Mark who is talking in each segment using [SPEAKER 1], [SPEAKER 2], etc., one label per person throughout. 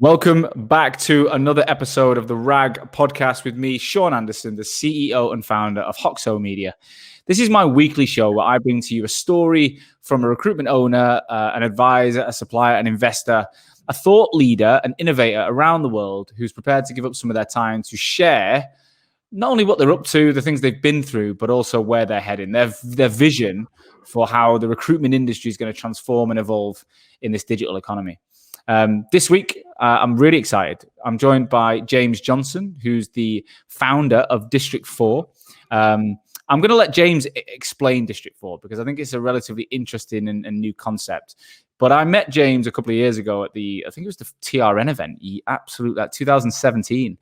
[SPEAKER 1] Welcome back to another episode of the RAG podcast with me, Sean Anderson, the CEO and founder of Hoxo Media. This is my weekly show where I bring to you a story from a recruitment owner, an advisor, a supplier, an investor, a thought leader, an innovator around the world who's prepared to give up some of their time to share not only what they're up to, the things they've been through, but also where they're heading, their vision for how the recruitment industry is going to transform and evolve in this digital economy. This week, I'm really excited. I'm joined by James Johnson, who's the founder of District 4. I'm going to let James explain District 4 because I think it's a relatively interesting and new concept. But I met James a couple of years ago at I think it was the TRN event, 2017.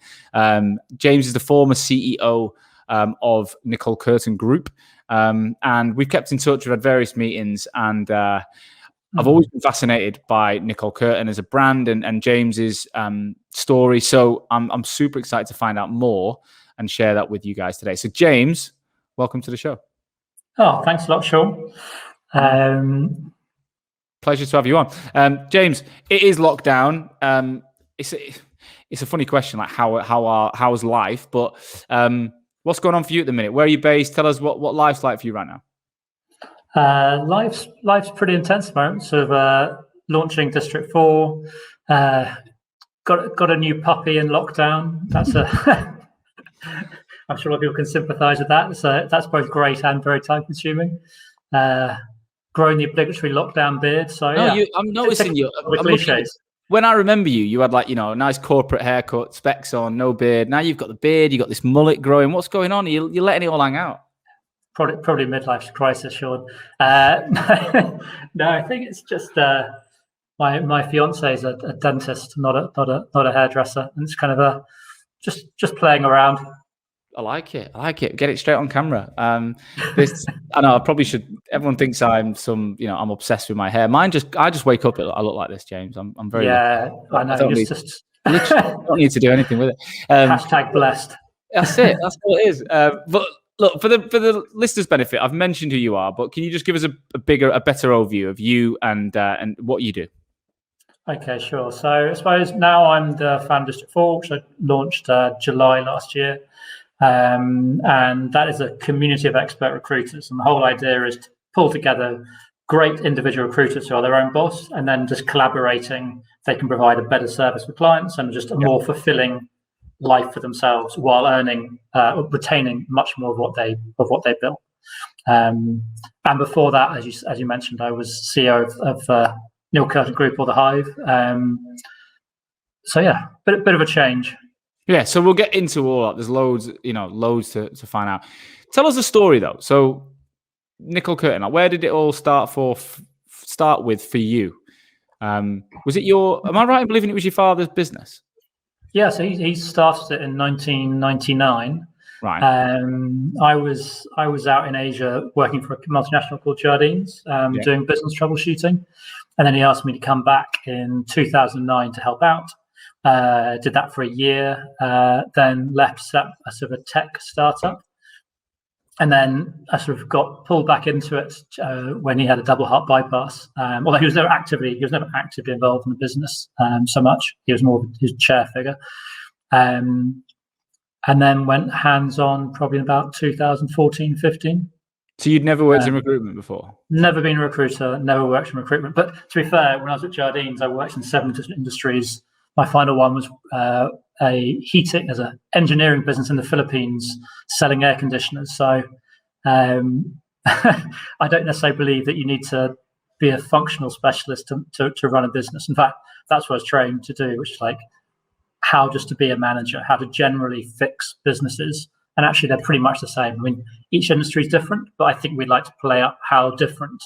[SPEAKER 1] James is the former CEO of Nicoll Curtin Group. And we've kept in touch. We've had various meetings, and I've always been fascinated by Nicoll Curtin as a brand and James's story. So I'm super excited to find out more and share that with you guys today. So James, welcome to the show.
[SPEAKER 2] Oh, thanks a lot, Sean.
[SPEAKER 1] Pleasure to have you on. James, it is lockdown. It's a funny question, like how's life? But what's going on for you at the minute? Where are you based? Tell us what life's like for you right now.
[SPEAKER 2] Life's pretty intense at the moment. Sort of launching District 4. Got a new puppy in lockdown. That's I'm sure a lot of people can sympathise with that. So that's both great and very time consuming. Growing the obligatory lockdown beard. So yeah,
[SPEAKER 1] I'm noticing you.
[SPEAKER 2] Cliches.
[SPEAKER 1] When I remember you had a nice corporate haircut, specs on, no beard. Now you've got the beard, you got this mullet growing. What's going on? You're letting it all hang out.
[SPEAKER 2] Probably midlife crisis, Sean. No, I think it's just my fiance is a dentist, not a hairdresser, and it's kind of just playing around.
[SPEAKER 1] I like it. Get it straight on camera. I know I probably should. Everyone thinks I'm I'm obsessed with my hair. I just wake up. I look like this, James. I'm very lucky.
[SPEAKER 2] I know.
[SPEAKER 1] I don't need to do anything with it.
[SPEAKER 2] Hashtag blessed.
[SPEAKER 1] That's it. That's what it is. But look, for the listeners' benefit, I've mentioned who you are, but can you just give us a better overview of you and what you do? Okay,
[SPEAKER 2] sure. So I suppose now I'm the founder of District 4, which I launched July last year. And that is a community of expert recruiters. And the whole idea is to pull together great individual recruiters who are their own boss, and then just collaborating, they can provide a better service for clients and just a more fulfilling life for themselves while retaining much more of what they built. And before that, as you mentioned, I was CEO of Nicholl Curtin Group, or the Hive. So yeah, bit of a change.
[SPEAKER 1] Yeah, so we'll get into all that. There's loads to find out. Tell us the story though. So Nicoll Curtin, where did it all start with for you? Was it am I right in believing it was your father's business?
[SPEAKER 2] Yeah, so he started it in 1999.
[SPEAKER 1] Right.
[SPEAKER 2] I was out in Asia working for a multinational called Jardines, doing business troubleshooting, and then he asked me to come back in 2009 to help out. Did that for a year, then left, set a sort of a tech startup, and then I sort of got pulled back into it when he had a double heart bypass. Although he was never actively involved in the business so much. He was more his chair figure, and then went hands on probably about 2014, 15.
[SPEAKER 1] So you'd never worked in recruitment before? Never
[SPEAKER 2] been a recruiter, never worked in recruitment. But to be fair, when I was at Jardines, I worked in 7 different industries. My final one was as an engineering business in the Philippines, selling air conditioners. So I don't necessarily believe that you need to be a functional specialist to run a business. In fact, that's what I was trained to do, which is like how just to be a manager, how to generally fix businesses. And actually, they're pretty much the same. I mean, each industry is different, but I think we'd like to play up how different.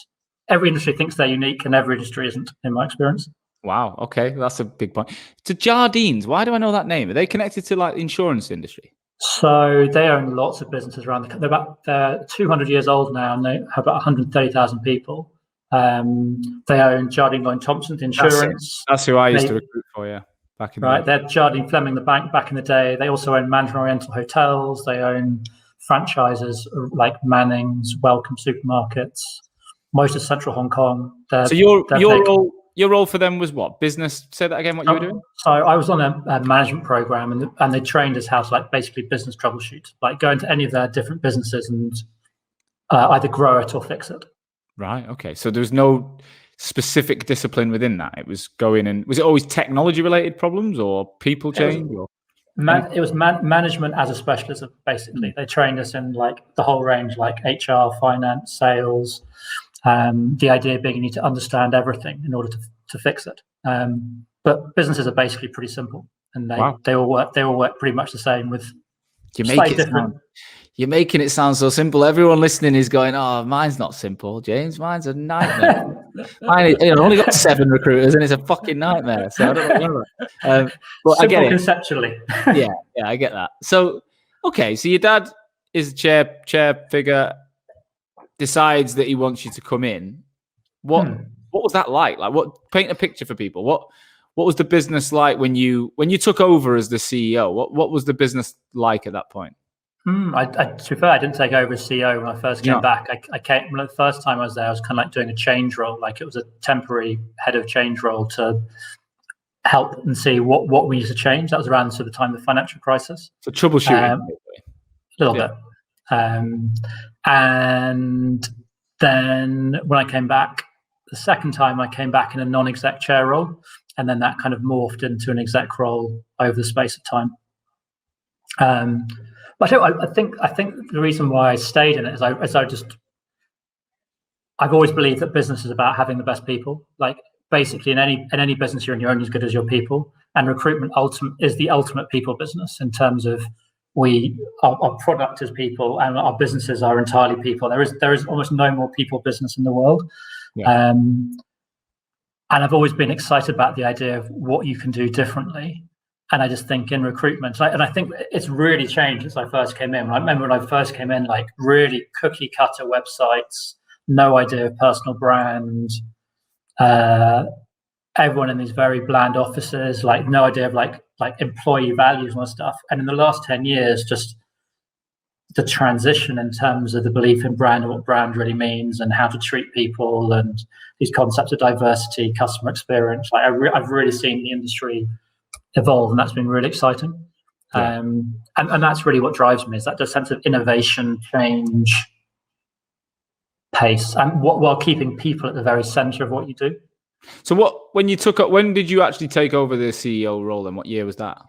[SPEAKER 2] Every industry thinks they're unique, and every industry isn't, in my experience.
[SPEAKER 1] Wow. Okay, that's a big point. To Jardines, why do I know that name? Are they connected to like the insurance industry?
[SPEAKER 2] So they own lots of businesses around the country. They're 200 years old now, and they have about 130,000 people. They own Jardine Lloyd Thompson Insurance.
[SPEAKER 1] That's who I used to recruit for. Yeah, back in the day.
[SPEAKER 2] They're Jardine Fleming the bank back in the day. They also own Mandarin Oriental hotels. They own franchises like Manning's, Welcome Supermarkets, most of Central Hong Kong.
[SPEAKER 1] So you're your role for them was what? Business? Say that again. What you were doing?
[SPEAKER 2] So I was on a management program, and they trained us how to like basically business troubleshoot, like go into any of their different businesses and either grow it or fix it.
[SPEAKER 1] Right. Okay. So there was no specific discipline within that. It was going and was it always technology related problems or people change?
[SPEAKER 2] It was management as a specialism, basically. They trained us in like the whole range, like HR, finance, sales. The idea being you need to understand everything in order to fix it. But businesses are basically pretty simple, and they all work pretty much the same with slightly different.
[SPEAKER 1] You're making it sound so simple. Everyone listening is going, "Oh, mine's not simple, James. Mine's a nightmare. I've only got 7 recruiters, and it's a fucking nightmare." So I don't know. But
[SPEAKER 2] simple
[SPEAKER 1] I get it
[SPEAKER 2] conceptually.
[SPEAKER 1] yeah, I get that. So, okay, so your dad is a chair figure, decides that he wants you to come in. What was that like? Like, paint a picture for people. What was the business like when you took over as the CEO? What was the business like at that point?
[SPEAKER 2] To be fair, I didn't take over as CEO when I first came back. I came the first time I was there. I was kind of like doing a change role, like it was a temporary head of change role to help and see what we need to change. That was around sort of the time of the financial crisis.
[SPEAKER 1] So troubleshooting,
[SPEAKER 2] a little bit. And then when I came back, the second time I came back in a non-exec chair role, and then that kind of morphed into an exec role over the space of time. But I think the reason why I stayed in it is I've always believed that business is about having the best people. Like basically in any business you're in, you're only as good as your people, and recruitment is the ultimate people business in terms of our product is people and our businesses are entirely people. There is almost no more people business in the world. Yeah. And I've always been excited about the idea of what you can do differently. And I just think in recruitment, and I think it's really changed since I first came in. I remember when I first came in, like really cookie cutter websites, no idea of personal brand, everyone in these very bland offices, like no idea of like employee values and stuff. And in the last 10 years, just the transition in terms of the belief in brand and what brand really means and how to treat people and these concepts of diversity, customer experience. Like I've really seen the industry evolve, and that's been really exciting. Yeah. And that's really what drives me, is that the sense of innovation, change, pace, and while keeping people at the very center of what you do.
[SPEAKER 1] So when did you actually take over the CEO role, and what year was that?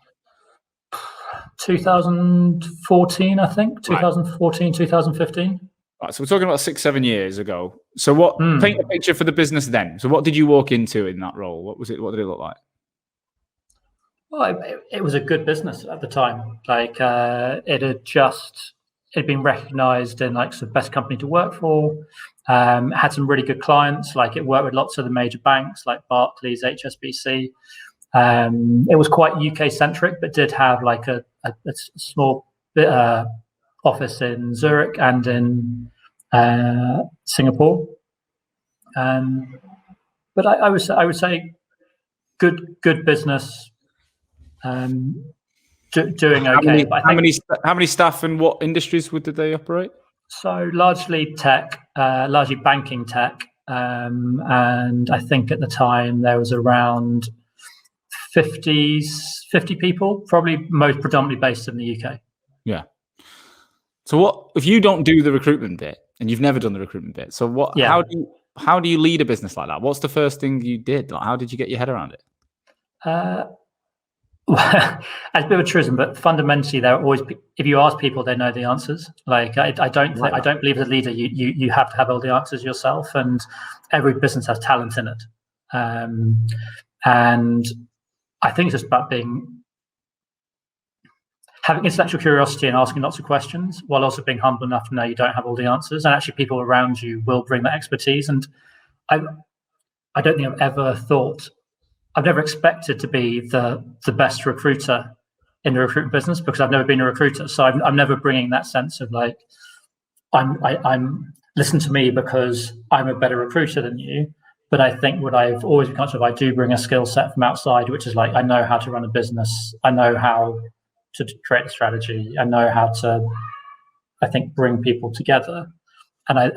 [SPEAKER 2] 2014, I think. 2014, 2015.
[SPEAKER 1] Right, so we're talking about 6-7 years ago. So paint a picture for the business then. So what did you walk into in that role? What did it look like?
[SPEAKER 2] Well, it was a good business at the time. Like it'd been recognized in like the best company to work for. Had some really good clients. Like it worked with lots of the major banks like Barclays, HSBC. It was quite UK centric, but did have like a small bit office in Zurich and in Singapore. But I would say good business. Doing okay.
[SPEAKER 1] How many staff and what industries did they operate?
[SPEAKER 2] So largely tech, largely banking tech, and I think at the time there was around 50 people, probably most predominantly based in the UK.
[SPEAKER 1] Yeah. So what if you don't do the recruitment bit, and you've never done the recruitment bit? So what? Yeah. How do you lead a business like that? What's the first thing you did? Like, how did you get your head around it?
[SPEAKER 2] Well, it's a bit of a truism, but fundamentally, they're always. If you ask people, they know the answers. Like I don't believe as a leader you have to have all the answers yourself, and every business has talent in it. And I think it's just about having intellectual curiosity and asking lots of questions, while also being humble enough to know you don't have all the answers, and actually people around you will bring that expertise. And I don't think I've never expected to be the best recruiter in the recruitment business, because I've never been a recruiter. So I'm never bringing that sense of like, I'm listen to me because I'm a better recruiter than you. But I think what I've always been conscious of, I do bring a skill set from outside, which is like, I know how to run a business. I know how to create a strategy. I know how to, I think, bring people together. I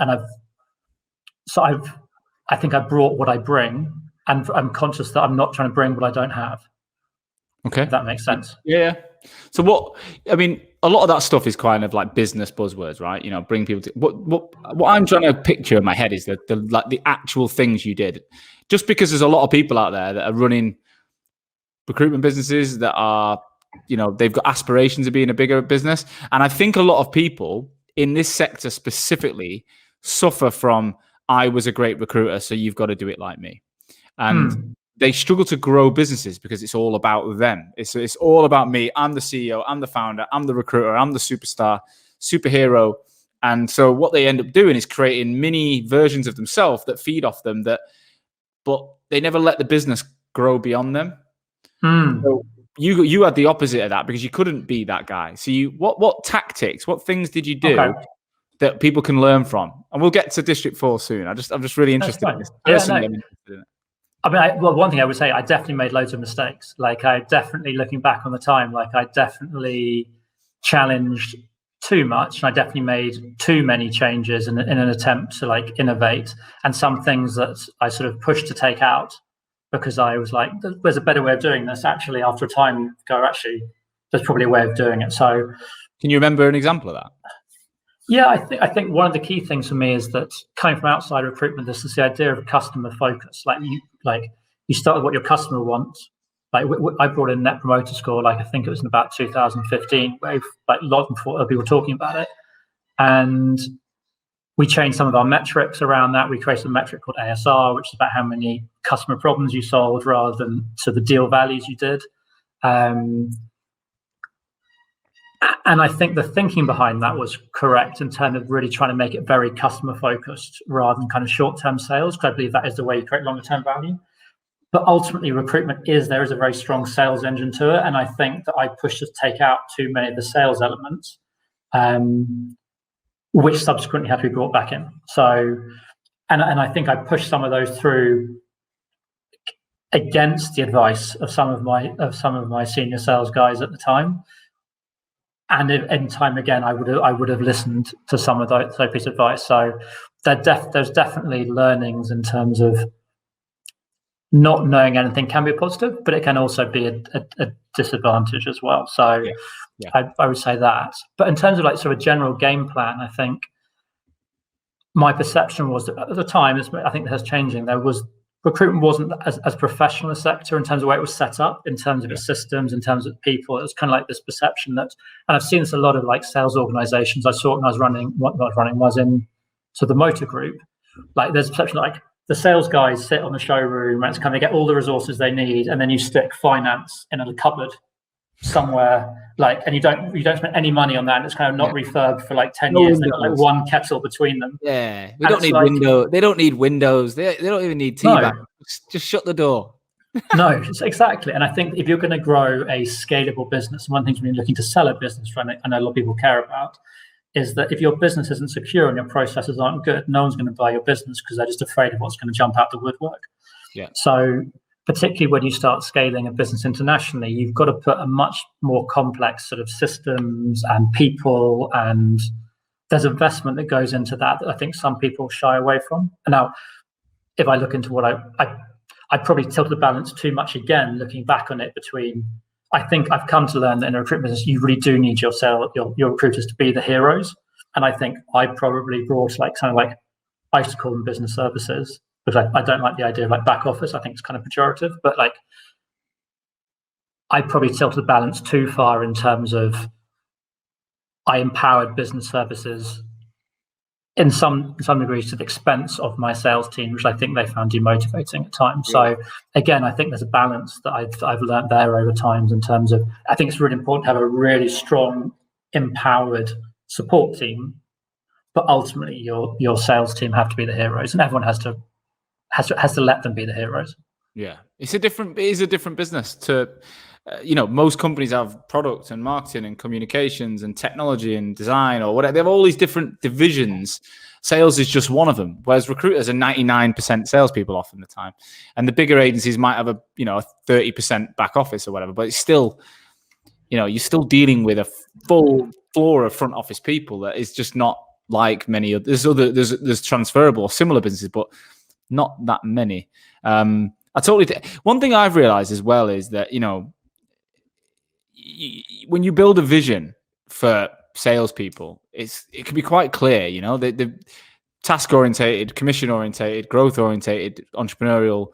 [SPEAKER 2] think I brought what I bring, and I'm conscious that I'm not trying to bring what I don't have.
[SPEAKER 1] Okay.
[SPEAKER 2] If that makes sense.
[SPEAKER 1] Yeah. So a lot of that stuff is kind of like business buzzwords, right? Bring people to what I'm trying to picture in my head is the actual things you did. Just because there's a lot of people out there that are running recruitment businesses that are, they've got aspirations of being a bigger business. And I think a lot of people in this sector specifically suffer from, I was a great recruiter, so you've got to do it like me. And they struggle to grow businesses because it's all about them. It's all about me. I'm the CEO, I'm the founder, I'm the recruiter, I'm the superhero. And so what they end up doing is creating mini versions of themselves that feed off them, but they never let the business grow beyond them. So you had the opposite of that because you couldn't be that guy. So what tactics, what things did you do that people can learn from? And we'll get to District 4 soon. I'm just really interested in this. Personally, I'm interested in it.
[SPEAKER 2] I mean, one thing I would say, I definitely made loads of mistakes. Like I definitely, looking back on the time, like I definitely challenged too much. And I definitely made too many changes in an attempt to like innovate, and some things that I sort of pushed to take out because I was like, there's a better way of doing this. Actually, after a time, there's probably a way of doing it. So
[SPEAKER 1] can you remember an example of that?
[SPEAKER 2] Yeah, I think one of the key things for me is that coming from outside recruitment, this is the idea of customer focus. You start with what your customer wants. Like I brought in Net Promoter Score, like I think it was in about 2015, where a lot of people were talking about it, and we changed some of our metrics around that. We created a metric called ASR, which is about how many customer problems you solved rather than to the deal values you did. And I think the thinking behind that was correct in terms of really trying to make it very customer focused rather than kind of short-term sales, because I believe that is the way you create longer-term value. But ultimately, recruitment there is a very strong sales engine to it. And I think that I pushed to take out too many of the sales elements, which subsequently had to be brought back in. So, and I think I pushed some of those through against the advice of some of my senior sales guys at the time. And in time again, I would have listened to some of those piece of advice. So there's definitely learnings in terms of not knowing anything can be a positive, but it can also be a disadvantage as well. So I would say that. But in terms of like sort of a general game plan, I think my perception was that at the time, I think that's changing. Recruitment wasn't as professional a sector in terms of the way it was set up, in terms of its systems, in terms of people. It was kind of like this perception that, and I've seen this a lot of like sales organizations. I saw it when I was in so the motor group. Like there's a perception like the sales guys sit on the showroom and it's kind of get all the resources they need, and then you stick finance in a cupboard somewhere, like, and you don't spend any money on that, and it's kind of not refurbed for like 10 years. They've got like one kettle between them.
[SPEAKER 1] Yeah, we don't need windows. They don't need windows. They don't even need tea bags. Just shut the door.
[SPEAKER 2] No, exactly. And I think if you're going to grow a scalable business, one thing when you're looking to sell a business, I know a lot of people care about, is that if your business isn't secure and your processes aren't good, no one's going to buy your business because they're just afraid of what's going to jump out the woodwork.
[SPEAKER 1] Yeah.
[SPEAKER 2] So particularly when you start scaling a business internationally, you've got to put a much more complex sort of systems and people, and there's investment that goes into that I think some people shy away from. And now, if I look into what I probably tilted the balance too much again, looking back on it between, I think I've come to learn that in a recruitment business, you really do need your recruiters to be the heroes. And I think I probably brought I used to call them business services, because I don't like the idea of like back office. I think it's kind of pejorative, but like I probably tilted the balance too far in terms of I empowered business services in some degrees to the expense of my sales team, which I think they found demotivating at times. So again, I think there's a balance that I've learned there over times in terms of, I think it's really important to have a really strong, empowered support team, but ultimately your sales team have to be the heroes, and everyone has to let them be the heroes.
[SPEAKER 1] Yeah, it is a different business to, most companies have product and marketing and communications and technology and design or whatever. They have all these different divisions. Sales is just one of them. Whereas recruiters are 99% salespeople often the time. And the bigger agencies might have a 30% back office or whatever, but it's still, you're still dealing with a full floor of front office people that is just not like many others. There's transferable or similar businesses, but not that many. One thing I've realized as well is that, when you build a vision for salespeople, it can be quite clear, the task orientated, commission orientated, growth orientated, entrepreneurial.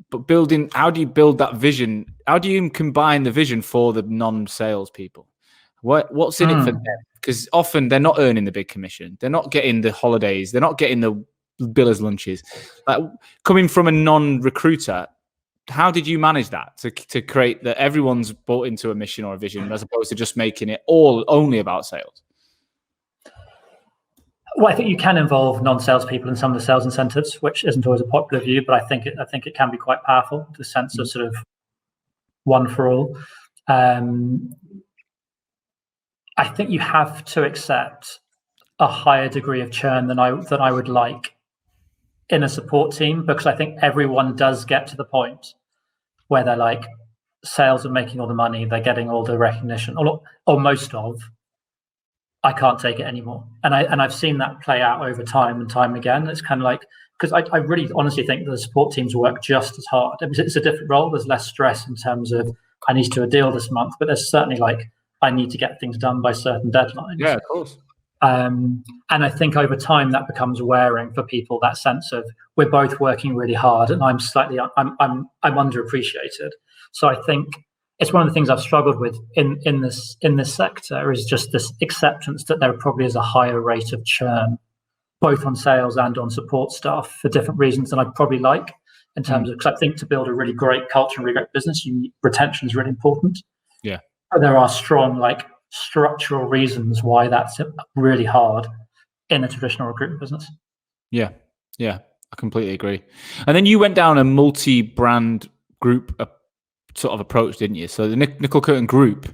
[SPEAKER 1] But how do you build that vision? How do you combine the vision for the non-sales people? What's in it for them? Because often they're not earning the big commission. They're not getting the holidays. They're not getting the billers' lunches. Like, coming from a non-recruiter, how did you manage that to create that everyone's bought into a mission or a vision as opposed to just making it only about sales?
[SPEAKER 2] Well, I think you can involve non-salespeople in some of the sales incentives, which isn't always a popular view, but I think it can be quite powerful. The sense of sort of one for all. I think you have to accept a higher degree of churn than I would like in a support team, because I think everyone does get to the point where they're like, sales are making all the money, they're getting all the recognition, or most of. I can't take it anymore, and I've seen that play out over time and time again. It's kind of like, because I really honestly think that the support teams work just as hard. It's a different role. There's less stress in terms of I need to do a deal this month, but there's certainly like I need to get things done by certain deadlines.
[SPEAKER 1] Yeah, of course.
[SPEAKER 2] And I think over time that becomes wearing for people. That sense of we're both working really hard, and I'm underappreciated. So I think it's one of the things I've struggled with in this sector is just this acceptance that there probably is a higher rate of churn, both on sales and on support staff, for different reasons than I'd probably like. In terms of, because I think to build a really great culture and really great business, retention is really important.
[SPEAKER 1] Yeah,
[SPEAKER 2] but there are strong structural reasons why that's really hard in a traditional recruitment business.
[SPEAKER 1] Yeah, I completely agree. And then you went down a multi-brand group sort of approach, didn't you? So the Nicoll Curtin group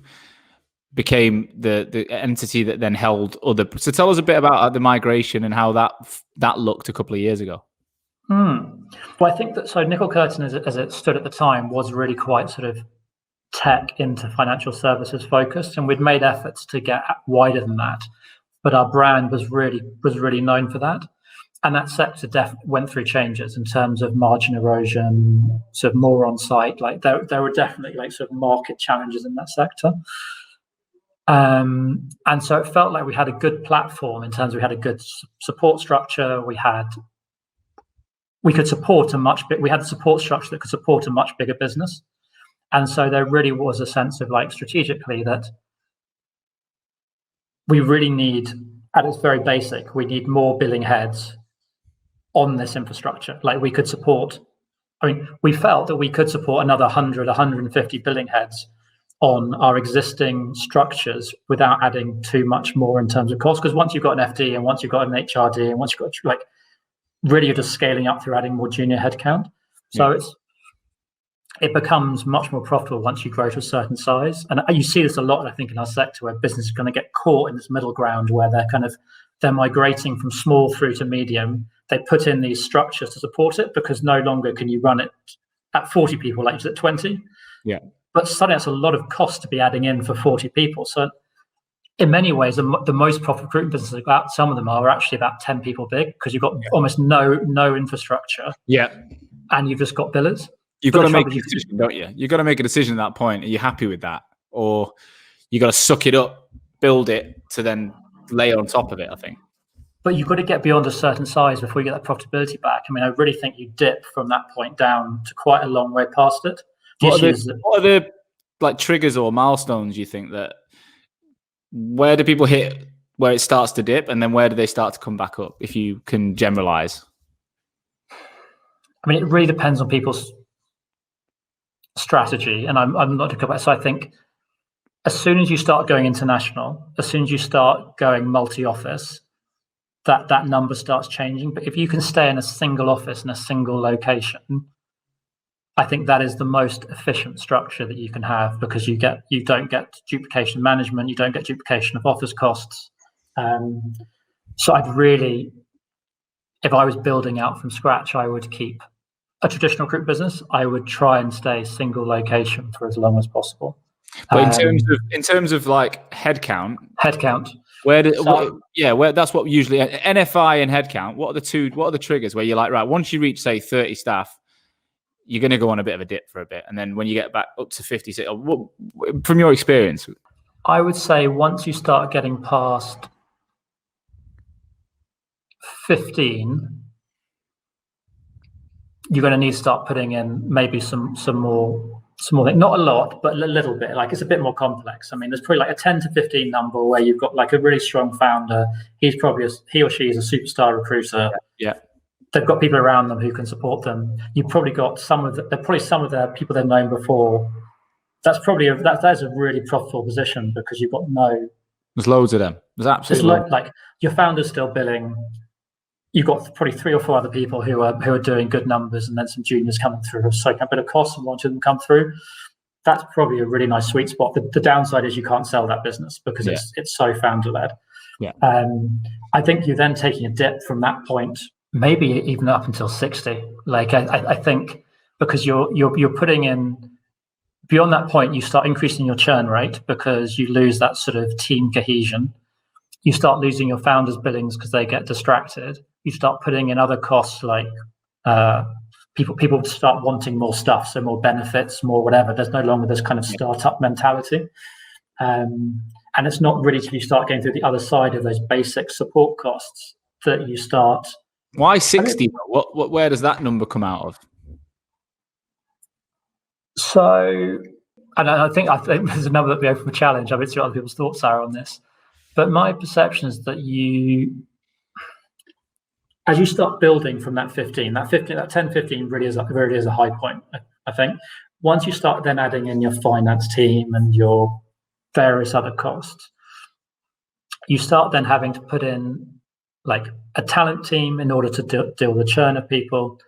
[SPEAKER 1] became the entity that then held other. So tell us a bit about the migration and how that looked a couple of years ago.
[SPEAKER 2] Well, I think that Nicoll Curtin, as it stood at the time, was really quite sort of tech into financial services focused, and we'd made efforts to get wider than that, but our brand was really known for that. And that sector went through changes in terms of margin erosion, sort of more on site. Like there were definitely sort of market challenges in that sector. And so it felt like we had a good platform in terms of we had a good support structure. We had the support structure that could support a much bigger business. And so there really was a sense of strategically that we really need, at its very basic, we need more billing heads on this infrastructure. We could support, we felt that we could support another 100, 150 billing heads on our existing structures without adding too much more in terms of cost. Because once you've got an FD and once you've got an HRD and once you've got really you're just scaling up through adding more junior headcount. So it becomes much more profitable once you grow to a certain size. And you see this a lot, I think, in our sector, where business is going to get caught in this middle ground where they're migrating from small through to medium. They put in these structures to support it because no longer can you run it at 40 people like at 20.
[SPEAKER 1] Yeah.
[SPEAKER 2] But suddenly that's a lot of cost to be adding in for 40 people. So in many ways, the most profitable recruitment businesses, some of them are actually about 10 people big because you've got almost no infrastructure.
[SPEAKER 1] Yeah.
[SPEAKER 2] And you've just got billers.
[SPEAKER 1] You've got to make a decision, don't you? You've got to make a decision at that point. Are you happy with that? Or you got to suck it up, build it to then layer on top of it, I think.
[SPEAKER 2] But you've got to get beyond a certain size before you get that profitability back. I really think you dip from that point down to quite a long way past it.
[SPEAKER 1] What are the triggers or milestones you think that, where do people hit where it starts to dip, and then where do they start to come back up, if you can generalize?
[SPEAKER 2] It really depends on people's strategy, and I'm not talking about. So I think as soon as you start going international, as soon as you start going multi-office, that number starts changing. But if you can stay in a single office in a single location, I think that is the most efficient structure that you can have, because you don't get duplication of management, you don't get duplication of office costs. So I'd really, if I was building out from scratch, I would keep a traditional recruit business. I would try and stay single location for as long as possible.
[SPEAKER 1] But in terms of headcount, where that's what usually NFI and headcount. What are the triggers where you're right, once you reach say 30 staff, you're going to go on a bit of a dip for a bit. And then when you get back up to 50, from your experience?
[SPEAKER 2] I would say once you start getting past 15, you're going to need to start putting in maybe some more, not a lot, but a little bit. Like, it's a bit more complex. I mean, there's probably like a 10 to 15 number where you've got like a really strong founder. He or she is a superstar recruiter.
[SPEAKER 1] Yeah.
[SPEAKER 2] They've got people around them who can support them. You've probably got some of the people they've known before. That's probably that is a really profitable position, because you've got
[SPEAKER 1] There's loads of them. There's absolutely
[SPEAKER 2] like your founder's still billing. You've got probably 3 or 4 other people who are doing good numbers, and then some juniors coming through, soaking a bit of cost and wanting them to come through. That's probably a really nice sweet spot. The downside is you can't sell that business because it's so founder led.
[SPEAKER 1] Yeah.
[SPEAKER 2] I think you're then taking a dip from that point, maybe even up until 60. Like I think, because you're putting in. Beyond that point, you start increasing your churn rate because you lose that sort of team cohesion. You start losing your founders' billings because they get distracted. You start putting in other costs, like people start wanting more stuff, so more benefits, more whatever. There's no longer this kind of startup mentality. And it's not really till you start getting through the other side of those basic support costs that you start.
[SPEAKER 1] Why 60? Where does that number come out of?
[SPEAKER 2] So, and I think there's a number that we open for challenge. I mean, see what other people's thoughts are on this. But my perception is that as you start building from that 10, 15 really is a high point, I think. Once you start then adding in your finance team and your various other costs, you start then having to put in like a talent team in order to deal with the churn of people.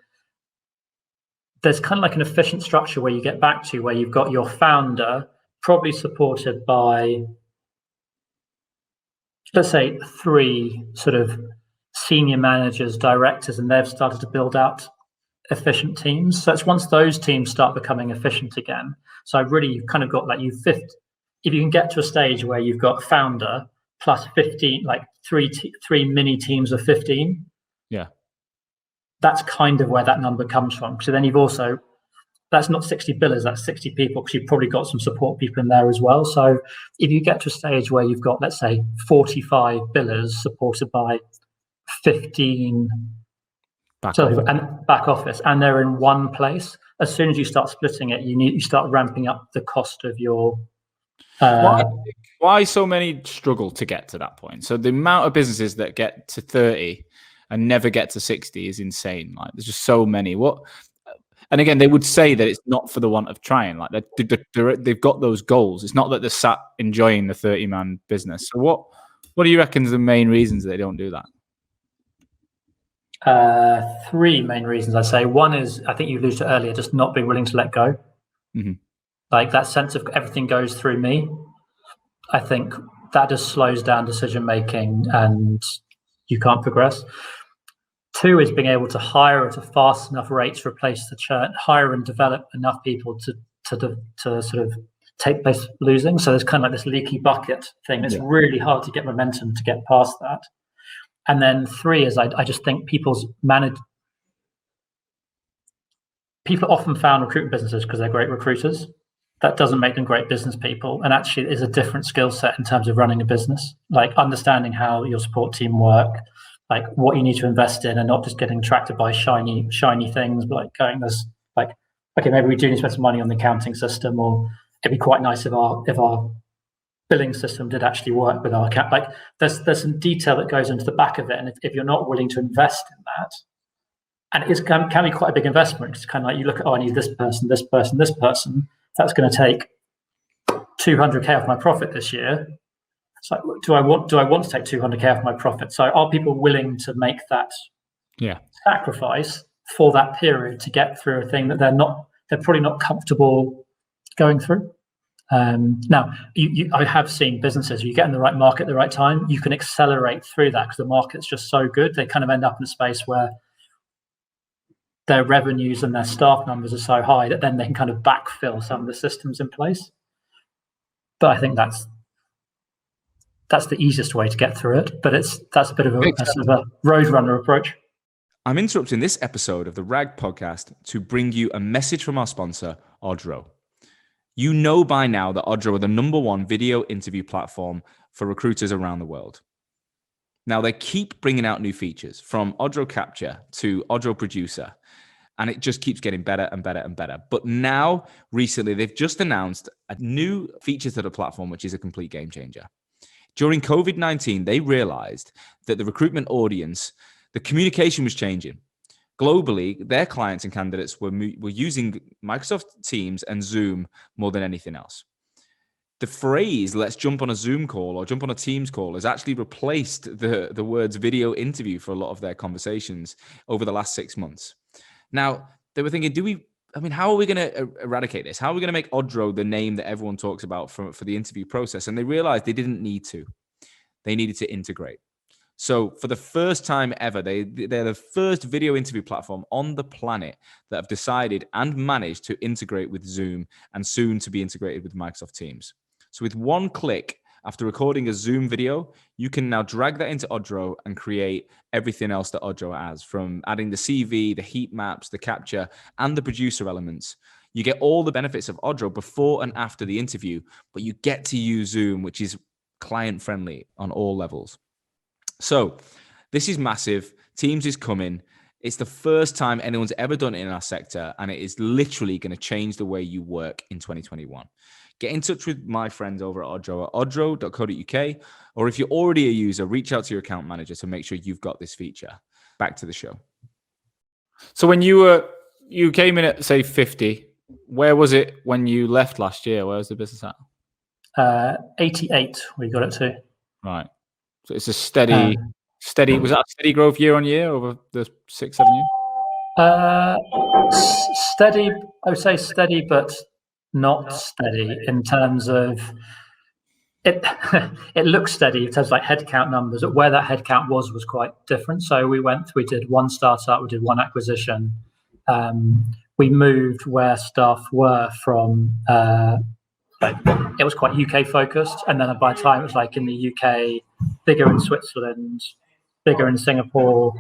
[SPEAKER 2] There's kind of like an efficient structure where you get back to where you've got your founder probably supported by, let's say, 3 sort of senior managers, directors, and they've started to build out efficient teams. So it's once those teams start becoming efficient again. So really, you've kind of got like if you can get to a stage where you've got founder plus 15, like three mini teams of 15.
[SPEAKER 1] Yeah.
[SPEAKER 2] That's kind of where that number comes from. So then you've also, that's not 60 billers, that's 60 people, because you've probably got some support people in there as well. So if you get to a stage where you've got, let's say, 45 billers supported by 15 back office, and they're in one place, as soon as you start splitting it, you start ramping up the cost of your.
[SPEAKER 1] Why so many struggle to get to that point? So the amount of businesses that get to 30 and never get to 60 is insane. Like, there's just so many. And again, they would say that it's not for the want of trying. Like, they've got those goals. It's not that they're sat enjoying the 30-man business. So what do you reckon are the main reasons they don't do that?
[SPEAKER 2] 3 main reasons, I'd say. One is, I think you alluded to earlier, just not being willing to let go.
[SPEAKER 1] Mm-hmm.
[SPEAKER 2] Like that sense of everything goes through me. I think that just slows down decision making and you can't progress. 2 is being able to hire at a fast enough rate to replace the churn, hire and develop enough people to sort of take place losing. So there's kind of like this leaky bucket thing. It's really hard to get momentum to get past that. And then 3 is I just think people often found recruitment businesses because they're great recruiters. That doesn't make them great business people, and actually is a different skill set in terms of running a business, like understanding how your support team work, like what you need to invest in, and not just getting attracted by shiny things, but like going this, like, okay, maybe we do need to spend some money on the accounting system, or it'd be quite nice if our billing system did actually work with our account. Like there's some detail that goes into the back of it, and if you're not willing to invest in that, and it can be quite a big investment. It's kind of like you look at, I need this person, this person, this person. That's going to take 200k off my profit this year. It's like, do I want to take 200k off my profit? So are people willing to make that sacrifice for that period to get through a thing that they're probably not comfortable going through? Now, I have seen businesses, you get in the right market at the right time, you can accelerate through that because the market's just so good. They kind of end up in a space where their revenues and their staff numbers are so high that then they can kind of backfill some of the systems in place. But I think that's the easiest way to get through it. But that's a bit of a road runner approach.
[SPEAKER 1] I'm interrupting this episode of the RAG podcast to bring you a message from our sponsor, Odro. You know by now that Odro are the #1 video interview platform for recruiters around the world. Now, they keep bringing out new features, from Odro Capture to Odro Producer, and it just keeps getting better and better and better. But now, recently, they've just announced a new feature to the platform, which is a complete game changer. During COVID-19, they realized that the recruitment audience, the communication was changing. Globally, their clients and candidates were using Microsoft Teams and Zoom more than anything else. The phrase, let's jump on a Zoom call or jump on a Teams call, has actually replaced the words video interview for a lot of their conversations over the last 6 months. Now, they were thinking, how are we going to eradicate this? How are we going to make Odro the name that everyone talks about for the interview process? And they realized they didn't need to. They needed to integrate. So for the first time ever, they're the first video interview platform on the planet that have decided and managed to integrate with Zoom and soon to be integrated with Microsoft Teams. So with one click, after recording a Zoom video, you can now drag that into Odro and create everything else that Odro has, from adding the CV, the heat maps, the capture, and the producer elements. You get all the benefits of Odro before and after the interview, but you get to use Zoom, which is client-friendly on all levels. So this is massive. Teams is coming. It's the first time anyone's ever done it in our sector, and it is literally going to change the way you work in 2021. Get in touch with my friends over at Odro at odro.co.uk, or if you're already a user, reach out to your account manager to make sure you've got this feature. Back to the show. So when you came in at, say, 50, where was it when you left last year? Where was the business
[SPEAKER 2] at? 88, we got it to.
[SPEAKER 1] Right. So it's a steady. Was that a steady growth year on year over the 6-7 years?
[SPEAKER 2] Steady, I would say steady, but not steady in terms of it. It looks steady in terms of like headcount numbers, but where that headcount was quite different. So we did one startup, we did one acquisition. We moved where staff were from. It was quite UK focused, and then by the time it was like in the UK, bigger in Switzerland, bigger in Singapore,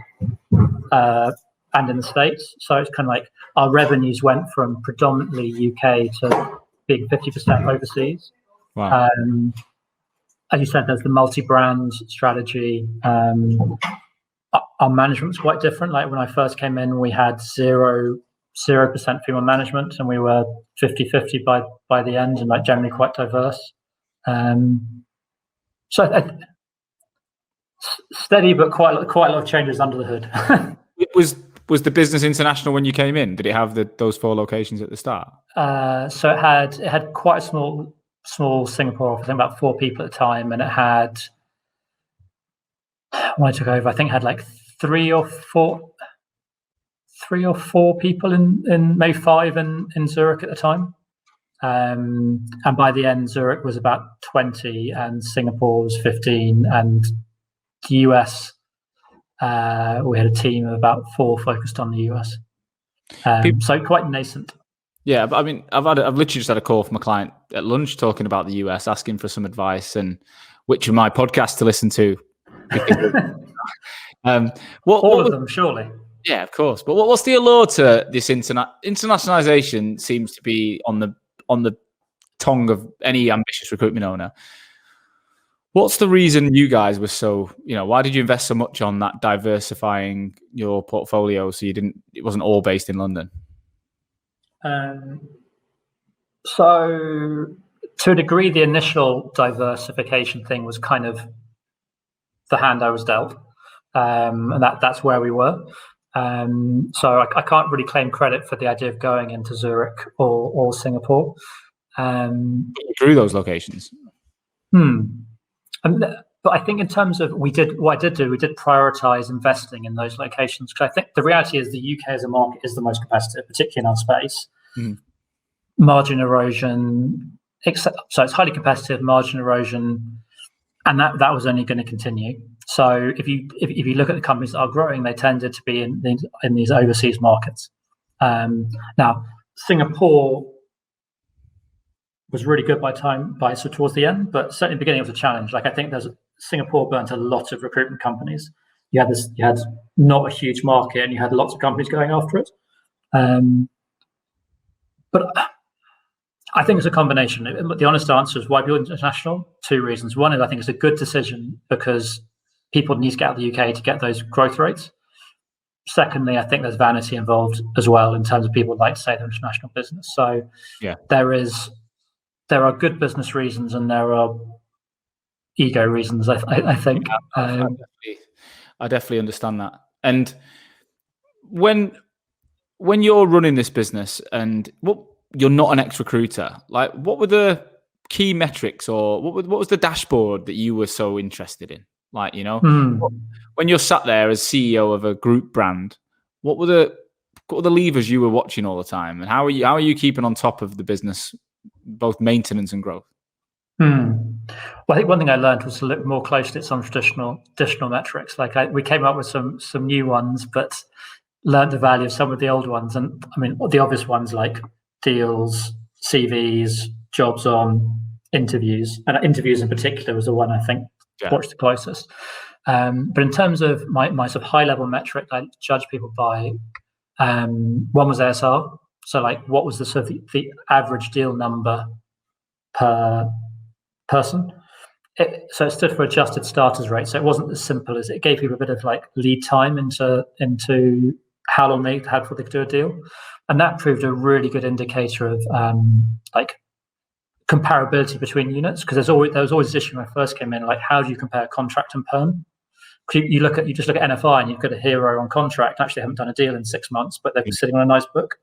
[SPEAKER 2] and in the States. So it's kind of like our revenues went from predominantly UK to being 50% overseas.
[SPEAKER 1] Wow.
[SPEAKER 2] As you said, there's the multi-brand strategy. Our management was quite different. Like when I first came in, we had 0% female management, and we were 50-50 by the end, and like generally quite diverse. So steady, but quite a lot of changes under the hood.
[SPEAKER 1] Was the business international when you came in? Did it have those 4 locations at the start?
[SPEAKER 2] So it had quite a small Singapore office, I think about 4 people at the time, and it had, when I took over, I think it had like 3 or 4 people in maybe 5 in Zurich at the time. And by the end, Zurich was about 20 and Singapore was 15, and the US, we had a team of about 4 focused on the US. So quite nascent.
[SPEAKER 1] Yeah, but I mean, I've literally just had a call from a client at lunch talking about the US, asking for some advice and which of my podcasts to listen to. All
[SPEAKER 2] of them, surely.
[SPEAKER 1] Yeah, of course. But what's the allure to this internationalization? Seems to be on the tongue of any ambitious recruitment owner. What's the reason you guys were so, why did you invest so much on that diversifying your portfolio so it wasn't all based in London?
[SPEAKER 2] So to a degree, the initial diversification thing was kind of the hand I was dealt, and that's where we were. So I can't really claim credit for the idea of going into Zurich or Singapore.
[SPEAKER 1] Through those locations.
[SPEAKER 2] But I think in terms of we did prioritize investing in those locations, because I think the reality is the UK as a market is the most competitive, particularly in our space. Margin erosion, so it's highly competitive, margin erosion, and that was only going to continue. So if you look at the companies that are growing, they tended to be in these overseas markets. Now Singapore was really good so towards the end, but certainly the beginning it was a challenge. Like I think Singapore burnt a lot of recruitment companies. you had not a huge market, and you had lots of companies going after it. But I think it's a combination. The honest answer is why people international. 2 reasons. One is I think it's a good decision because people need to get out of the UK to get those growth rates. Secondly, I think there's vanity involved as well in terms of people like to say they're international business. So there are good business reasons and there are ego reasons. I think.
[SPEAKER 1] I definitely understand that. And when you're running this business and you're not an ex-recruiter, like what were the key metrics or what was the dashboard that you were so interested in? Like, when you're sat there as CEO of a group brand, what were the levers you were watching all the time, and how are you keeping on top of the business, both maintenance and growth?
[SPEAKER 2] Well, I think one thing I learned was to look more closely at some traditional metrics. Like we came up with some new ones, but learned the value of some of the old ones. And I mean, the obvious ones like deals, CVs, jobs on, interviews, and interviews in particular was the one I think watched the closest. But in terms of my sort of high level metric, I judge people by one was ASR. So like, what was the sort of the average deal number per person? So it stood for adjusted starters rate. So it wasn't as simple as it gave people a bit of like lead time into how long they had before they could do a deal, and that proved a really good indicator of like comparability between units. Because there was always this issue when I first came in, like how do you compare contract and perm? You just look at NFI and you've got a hero on contract. Actually, haven't done a deal in 6 months, but they've been sitting on a nice book.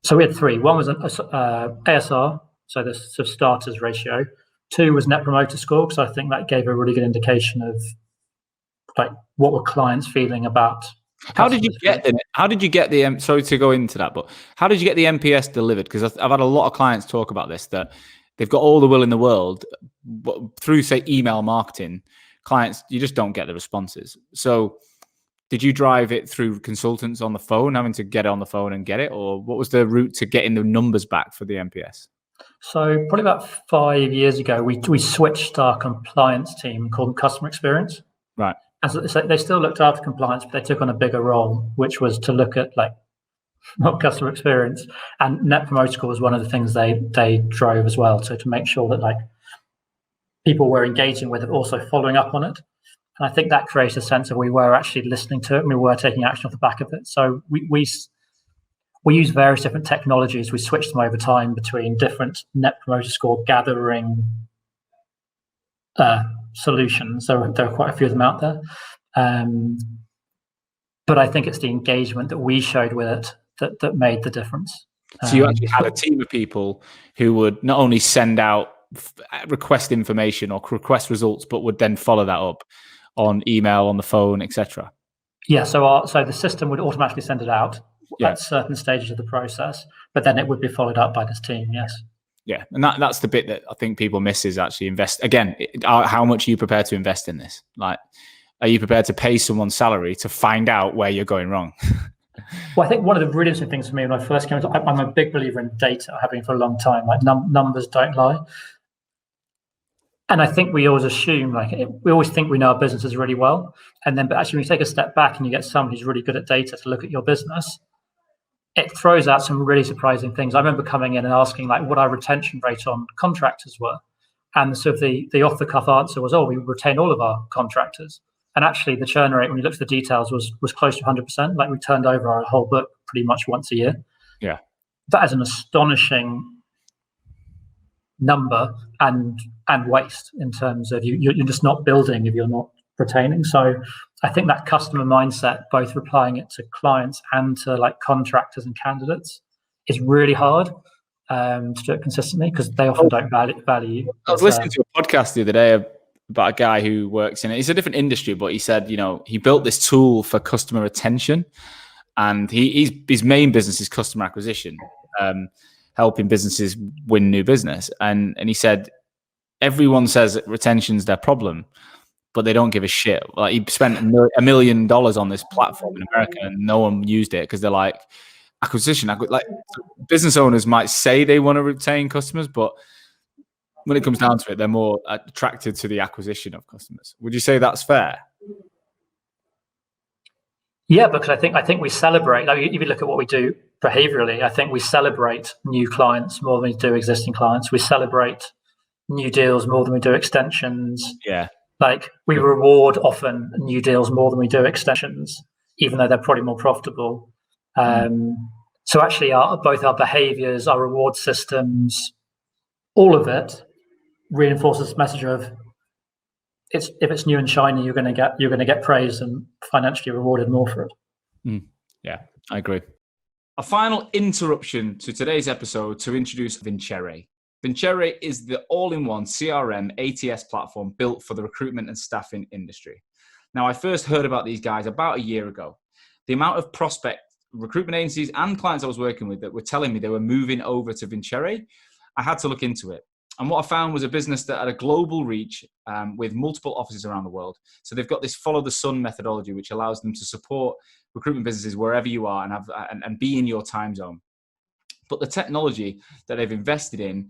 [SPEAKER 2] So we had 3. One was ASR, so the sort of starters ratio. 2 was net promoter score, because I think that gave a really good indication of like what were clients feeling about.
[SPEAKER 1] How did you get the sorry to go into that, but how did you get the NPS delivered? Because I've had a lot of clients talk about this, that they've got all the will in the world, but through, say, email marketing, clients, you just don't get the responses. So did you drive it through consultants on the phone, having to get it on the phone and get it? Or what was the route to getting the numbers back for the NPS?
[SPEAKER 2] So probably about 5 years ago, we switched our compliance team, called them customer experience.
[SPEAKER 1] Right.
[SPEAKER 2] And so they still looked after compliance, but they took on a bigger role, which was to look at like not customer experience, and net promoter score was one of the things they drove as well. So to make sure that like people were engaging with it, also following up on it. And I think that created a sense of we were actually listening to it and we were taking action off the back of it. So we use various different technologies. We switched them over time between different net promoter score gathering solutions. There are quite a few of them out there. But I think it's the engagement that we showed with it that made the difference.
[SPEAKER 1] So you actually had a team of people who would not only send out request information or request results, but would then follow that up on email, on the phone, etc.
[SPEAKER 2] Yeah, so the system would automatically send it out at certain stages of the process, but then it would be followed up by this team. Yes.
[SPEAKER 1] Yeah, and that's the bit that I think people miss, is actually invest. Again, how much are you prepared to invest in this? Like, are you prepared to pay someone's salary to find out where you're going wrong?
[SPEAKER 2] Well, I think one of the really interesting things for me when I first came into, I'm a big believer in data, having for a long time. Like numbers don't lie. And I think we always assume, we always think we know our businesses really well. And then, but actually, when you take a step back and you get someone who's really good at data to look at your business, it throws out some really surprising things. I remember coming in and asking like what our retention rate on contractors were. And sort of the off-the-cuff answer was, we retain all of our contractors. And actually, the churn rate, when you look at the details, was close to 100%. Like we turned over our whole book pretty much once a year.
[SPEAKER 1] Yeah,
[SPEAKER 2] that is an astonishing number and waste in terms of you're just not building if you're not retaining. So I think that customer mindset, both applying it to clients and to like contractors and candidates, is really hard to do it consistently because they often don't value.
[SPEAKER 1] I was listening to a podcast the other day about a guy who works in it. It's a different industry, but he said, he built this tool for customer retention, and his main business is customer acquisition, helping businesses win new business. And he said, everyone says that retention's their problem, but they don't give a shit. Like he spent $1 million on this platform in America and no one used it because they're like, acquisition. Like business owners might say they want to retain customers, but when it comes down to it, they're more attracted to the acquisition of customers. Would you say that's fair?
[SPEAKER 2] Yeah, because I think we celebrate. Like, if you look at what we do behaviorally, I think we celebrate new clients more than we do existing clients. We celebrate new deals more than we do extensions.
[SPEAKER 1] Yeah.
[SPEAKER 2] Like, we reward often new deals more than we do extensions, even though they're probably more profitable. So actually, both our behaviors, our reward systems, all of it reinforces this message of if it's new and shiny, you're going to get praised and financially rewarded more for it.
[SPEAKER 1] Yeah, I agree. A final interruption to today's episode to introduce Vincere. Vincere is the all-in-one CRM ATS platform built for the recruitment and staffing industry. Now, I first heard about these guys about a year ago. The amount of prospect recruitment agencies and clients I was working with that were telling me they were moving over to Vincere, I had to look into it. And what I found was a business that had a global reach with multiple offices around the world. So they've got this follow the sun methodology, which allows them to support recruitment businesses wherever you are and be in your time zone. But the technology that they've invested in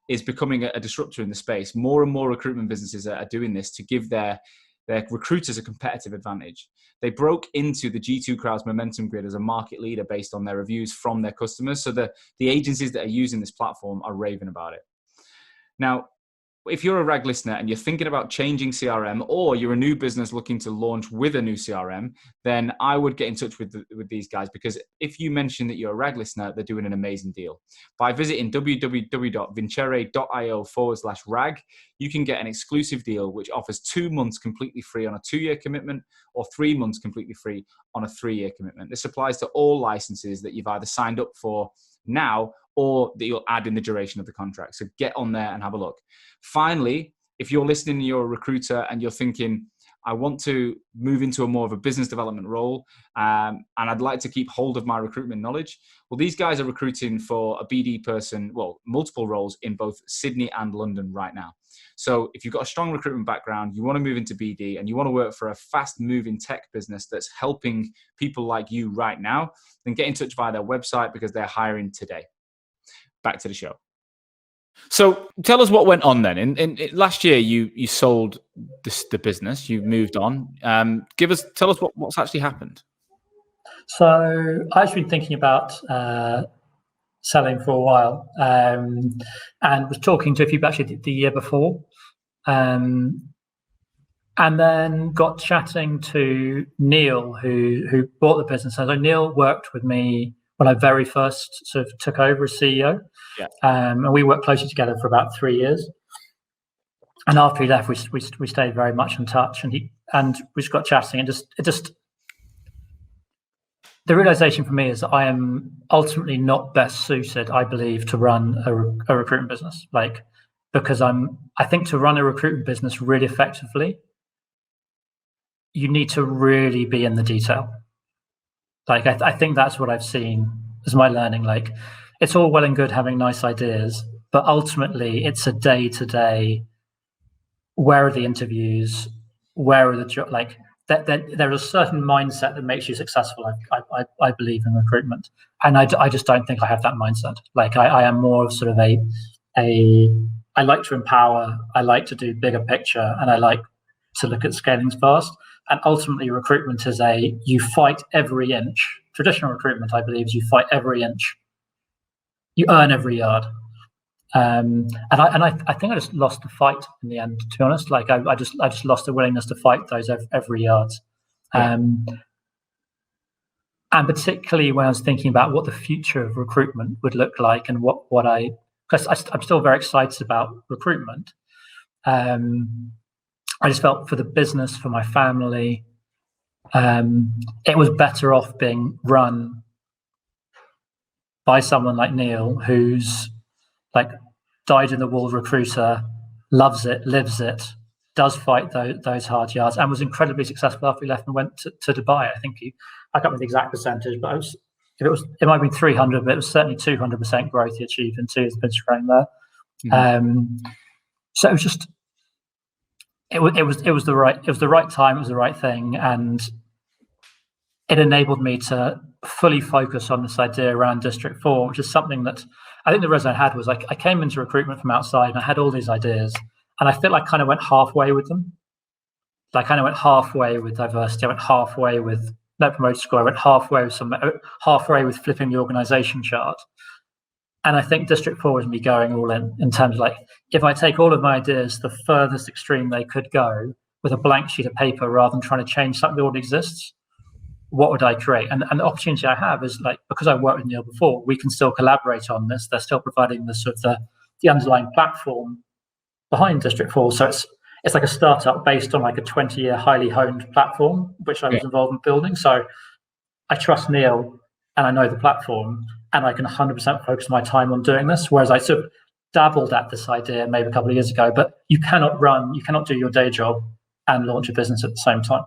[SPEAKER 1] is becoming a disruptor in the space. More and more recruitment businesses are doing this to give their recruiters a competitive advantage. They broke into the G2 Crowd's momentum grid as a market leader based on their reviews from their customers. So the agencies that are using this platform are raving about it. Now, if you're a RAG listener and you're thinking about changing CRM, or you're a new business looking to launch with a new CRM, then I would get in touch with these guys, because if you mention that you're a RAG listener, they're doing an amazing deal. By visiting www.vincere.io/RAG, you can get an exclusive deal which offers 2 months completely free on a 2-year commitment, or 3 months completely free on a 3-year commitment. This applies to all licenses that you've either signed up for now or that you'll add in the duration of the contract. So get on there and have a look. Finally, if you're listening and you're a recruiter and you're thinking, I want to move into a more of a business development role, and I'd like to keep hold of my recruitment knowledge. Well, these guys are recruiting for a BD person, multiple roles in both Sydney and London right now. So if you've got a strong recruitment background, you want to move into BD and you want to work for a fast moving tech business that's helping people like you right now, then get in touch via their website, because they're hiring today. Back to the show. So tell us what went on then. In last year, you sold the business. You moved on. Tell us what's actually happened.
[SPEAKER 2] So I've been thinking about selling for a while, and was talking to a few people actually the year before, and then got chatting to Neil, who bought the business. So Neil worked with me when I very first sort of took over as CEO.
[SPEAKER 1] Yeah.
[SPEAKER 2] And we worked closely together for about 3 years. And after he left, we stayed very much in touch, and we just got chatting, and just the realization for me is that I am ultimately not best suited, I believe, to run a recruitment business. Because I think to run a recruitment business really effectively, you need to really be in the detail. I think that's what I've seen as my learning. It's all well and good having nice ideas, but ultimately it's a day-to-day. Where are the interviews? Where are the jobs? There is a certain mindset that makes you successful. I believe in recruitment, and I just don't think I have that mindset. I am more of sort of I like to empower. I like to do bigger picture, and I like to look at scaling fast. And ultimately, recruitment is you fight every inch. Traditional recruitment, I believe, is you fight every inch. You earn every yard. And I think I just lost the fight in the end, to be honest. I just lost the willingness to fight those every yard.
[SPEAKER 1] Yeah.
[SPEAKER 2] And particularly when I was thinking about what the future of recruitment would look like, and because I'm still very excited about recruitment. I just felt for the business, for my family, it was better off being run by someone like Neil, who's dyed-in-the-wool recruiter, loves it, lives it, does fight those hard yards, and was incredibly successful after he left and went to Dubai. I think I can't remember the exact percentage, but it might have been 300, but it was certainly 200% growth he achieved in 2 years of training there. Mm-hmm. So it was just. It was the right time. It was the right thing, and it enabled me to fully focus on this idea around District 4, which is something that I think the reason I had was like I came into recruitment from outside and I had all these ideas, and I feel like I kind of went halfway with them. Like I kind of went halfway with diversity. I went halfway with Net Promoter Score. I went halfway with flipping the organization chart. And I think District 4 was me going all in terms of like, if I take all of my ideas to the furthest extreme they could go with a blank sheet of paper rather than trying to change something that already exists, what would I create? And the opportunity I have is like, because I worked with Neil before, we can still collaborate on this. They're still providing the sort of the underlying platform behind District 4. So it's like a startup based on like a 20-year highly honed platform, which I was involved in building. So I trust Neil and I know the platform, and I can 100% focus my time on doing this. Whereas I sort of dabbled at this idea maybe a couple of years ago, but you cannot do your day job and launch a business at the same time.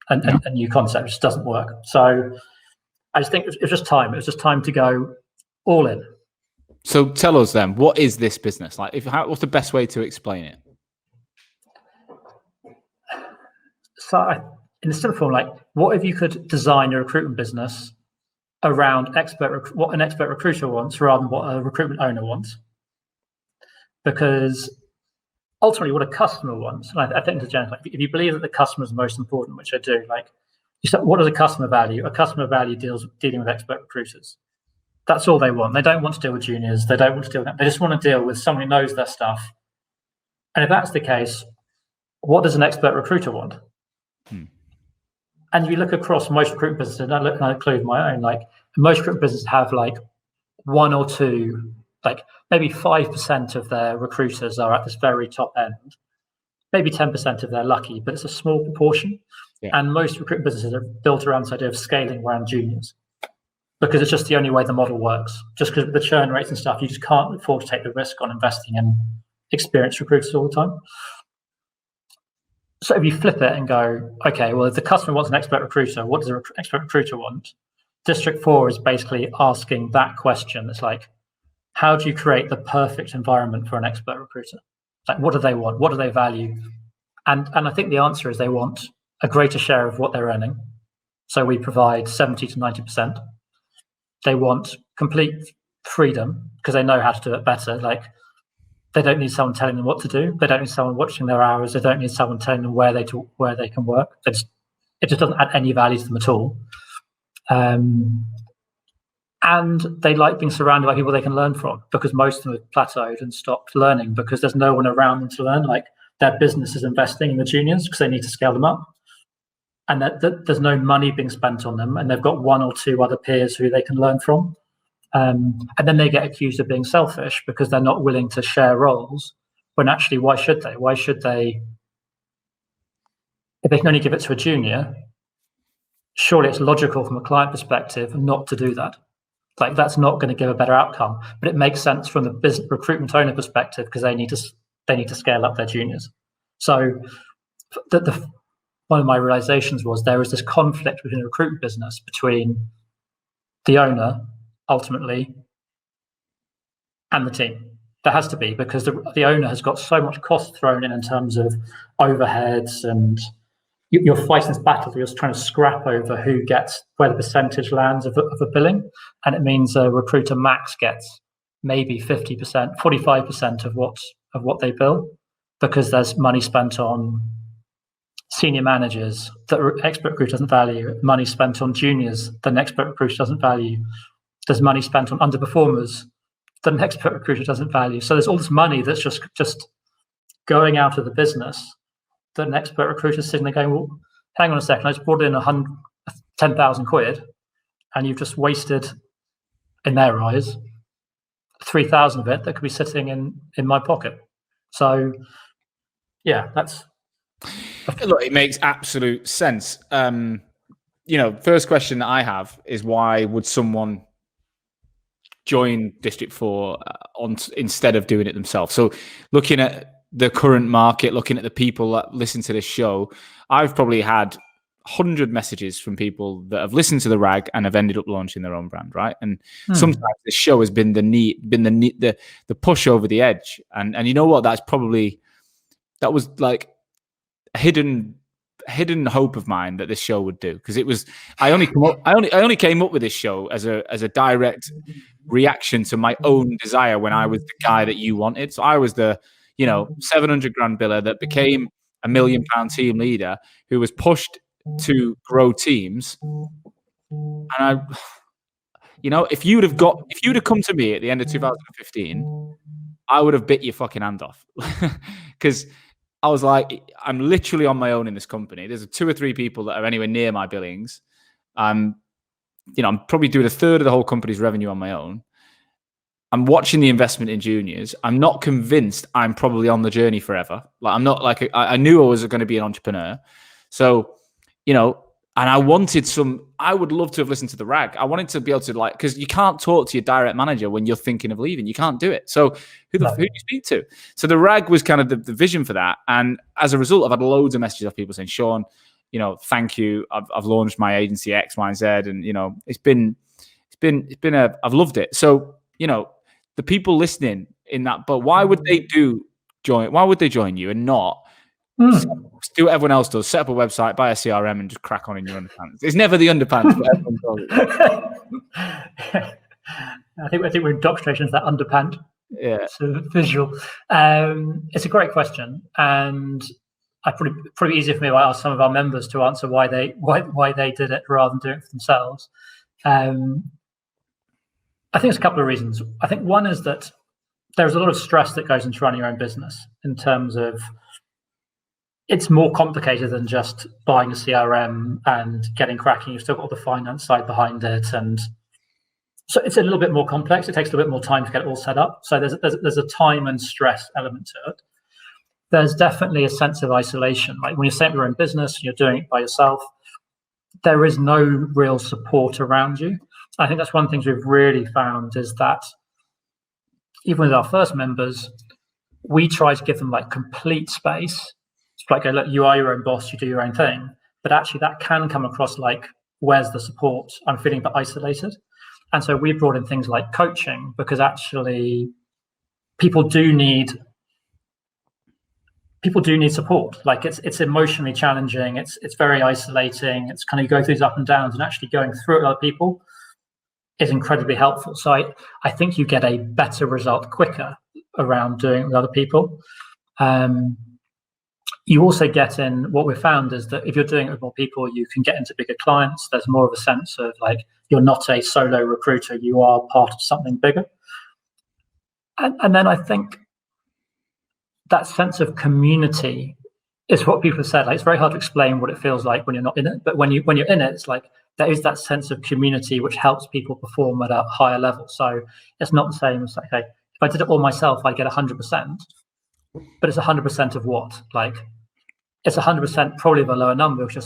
[SPEAKER 2] And a new concept just doesn't work. So I just think it was just time. It was just time to go all in.
[SPEAKER 1] So tell us then, what is this business? Like, what's the best way to explain it?
[SPEAKER 2] So in the simple form, like, what if you could design a recruitment business around what an expert recruiter wants rather than what a recruitment owner wants? Because ultimately what a customer wants, and I think the general, like, if you believe that the customer is the most important, which I do, like, you said, what does a customer value? A customer value dealing with expert recruiters. That's all they want. They don't want to deal with juniors. They don't want to deal with that. They just want to deal with someone who knows their stuff. And if that's the case, what does an expert recruiter want? And if you look across most recruitment businesses, and I include my own, like most recruitment businesses have like one or two, like maybe 5% of their recruiters are at this very top end. Maybe 10% if they're lucky, but it's a small proportion. Yeah. And most recruitment businesses are built around this idea of scaling around juniors, because it's just the only way the model works. Just because of the churn rates and stuff, you just can't afford to take the risk on investing in experienced recruiters all the time. So if you flip it and go, okay, well, if the customer wants an expert recruiter, what does an expert recruiter want? District 4 is basically asking that question. It's like, how do you create the perfect environment for an expert recruiter? Like, what do they want? What do they value? And I think the answer is they want a greater share of what they're earning. So we provide 70 to 90%. They want complete freedom because they know how to do it better. Like, they don't need someone telling them what to do. They don't need someone watching their hours. They don't need someone telling them where they can work. It just doesn't add any value to them at all. And they like being surrounded by people they can learn from, because most of them have plateaued and stopped learning because there's no one around them to learn. Like, their business is investing in the juniors because they need to scale them up. And that there's no money being spent on them. And they've got one or two other peers who they can learn from. And then they get accused of being selfish because they're not willing to share roles, when actually, why should they? Why should they? If they can only give it to a junior, surely it's logical from a client perspective not to do that. Like, that's not going to give a better outcome, but it makes sense from the business recruitment owner perspective because they need to scale up their juniors. So one of my realizations was there is this conflict within a recruitment business between the owner ultimately and the team. There has to be, because the owner has got so much cost thrown in terms of overheads, and you're fighting this battle. You're just trying to scrap over who gets where the percentage lands of a billing, and it means a recruiter max gets maybe 50%, 45% of what they bill, because there's money spent on senior managers that expert recruiter doesn't value, money spent on juniors that an expert recruiter doesn't value. There's money spent on underperformers that an expert recruiter doesn't value. So there's all this money that's just going out of the business that an expert recruiter is sitting there going, well, hang on a second, I just brought in 10,000 quid, and you've just wasted, in their eyes, 3,000 of it that could be sitting in my pocket. So, yeah, that's...
[SPEAKER 1] Look, it makes absolute sense. First question that I have is, why would someone join District 4 instead of doing it themselves? So looking at the current market, looking at the people that listen to this show, I've probably had 100 messages from people that have listened to the RAG and have ended up launching their own brand, right? And sometimes the show has been the push over the edge. And you know what? That was like a hidden hidden hope of mine that this show would do, because it was I only came up with this show as a direct reaction to my own desire when I was the guy that you wanted. So I was the 700 grand biller that became a £1 million team leader who was pushed to grow teams. And I, if you'd have come to me at the end of 2015, I would have bit your fucking hand off, because I was like, I'm literally on my own in this company. There's 2 or 3 people that are anywhere near my billings. I'm probably doing a third of the whole company's revenue on my own. I'm watching the investment in juniors. I'm not convinced I'm probably on the journey forever. Like, I'm not like, I knew I was going to be an entrepreneur. So, and I would love to have listened to the RAG. I wanted to be able to, because you can't talk to your direct manager when you're thinking of leaving. You can't do it. So who do you speak to? So the RAG was kind of the vision for that. And as a result, I've had loads of messages of people saying, Sean, thank you. I've launched my agency X, Y, and Z. And, I've loved it. So, the people listening in that, but why would they join you and not do what everyone else does? Set up a website, buy a CRM, and just crack on in your underpants. It's never the underpants, but everyone does it.
[SPEAKER 2] I think we're indoctrinated into that underpant sort of visual. It's a great question, and probably easier for me to ask some of our members to answer why they did it rather than doing it for themselves. I think there's a couple of reasons. I think one is that there's a lot of stress that goes into running your own business, in terms of it's more complicated than just buying a CRM and getting cracking. You've still got the finance side behind it. And so it's a little bit more complex. It takes a little bit more time to get it all set up. So there's a time and stress element to it. There's definitely a sense of isolation. Like when you're setting up your own business and you're doing it by yourself, there is no real support around you. I think that's one of the things we've really found, is that even with our first members, we try to give them complete space. It's like, look, you are your own boss, you do your own thing. But actually that can come across like, where's the support? I'm feeling a bit isolated. And so we brought in things like coaching, because actually people do need support. Like it's emotionally challenging. It's very isolating. It's kind of, you go through these up and downs, and actually going through it with other people is incredibly helpful. So I think you get a better result quicker around doing it with other people. You also get in, what we've found is that if you're doing it with more people, you can get into bigger clients. There's more of a sense of you're not a solo recruiter, you are part of something bigger. And then I think that sense of community is what people have said. It's very hard to explain what it feels like when you're not in it, but when you're in it, it's there is that sense of community which helps people perform at a higher level. So it's not the same as if I did it all myself, I get 100%, but it's 100% of what? It's 100% probably of a lower number, which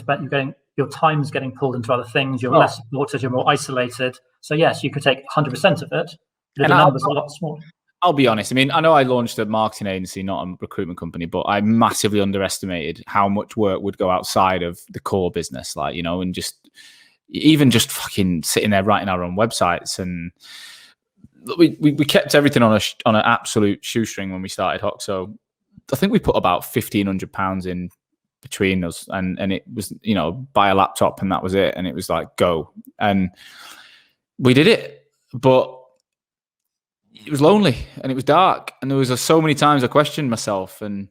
[SPEAKER 2] your time's getting pulled into other things. You're less supported, you're more isolated. So yes, you could take 100% of it, but the number's a lot smaller.
[SPEAKER 1] I'll be honest. I mean, I know I launched a marketing agency, not a recruitment company, but I massively underestimated how much work would go outside of the core business, and just fucking sitting there writing our own websites. And we kept everything on an absolute shoestring when we started Hock. So I think we put about £1,500 in between us, and it was, buy a laptop, and that was it. And it was go. And we did it, but it was lonely and it was dark, and there was so many times I questioned myself. And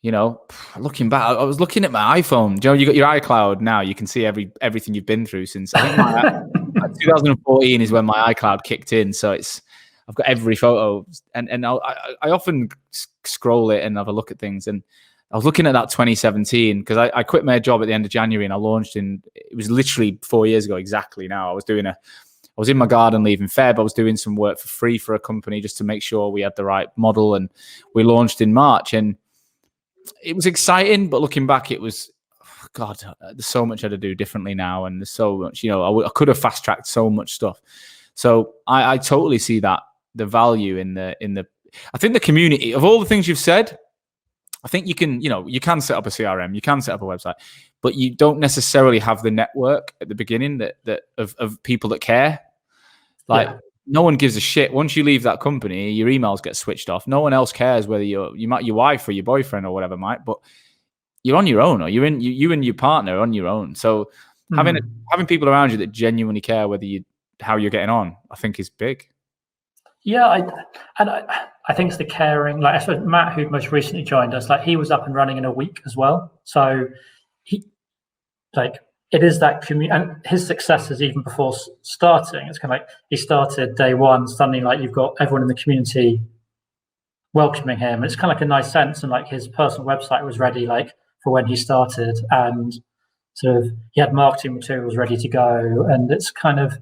[SPEAKER 1] looking back, I was looking at my iPhone. You got your iCloud now. You can see everything you've been through since. I think 2014 is when my iCloud kicked in. So I've got every photo, and I often scroll it and have a look at things. And I was looking at that 2017, because I quit my job at the end of January, and I launched it was literally 4 years ago exactly now. I was in my garden leave in Feb. I was doing some work for free for a company just to make sure we had the right model. And we launched in March, and it was exciting. But looking back, it was, God, there's so much I had to do differently now. And there's so much, I could have fast tracked so much stuff. So I totally see that the value in the, I think the community of all the things you've said. I think you can set up a CRM, you can set up a website, but you don't necessarily have the network at the beginning that of people that care. No one gives a shit. Once you leave that company, your emails get switched off. No one else cares whether your wife or your boyfriend or whatever might, but you're on your own, or you and your partner are on your own. So having people around you that genuinely care how you're getting on, I think is big.
[SPEAKER 2] Yeah, I think it's the caring. Like I suppose Matt, who most recently joined us, like he was up and running in a week as well. So it is that community, and his successes even before starting. It's kind of like he started day one. Suddenly, like you've got everyone in the community welcoming him. It's kind of like a nice sense, and like his personal website was ready, like for when he started, and sort of he had marketing materials ready to go, and it's kind of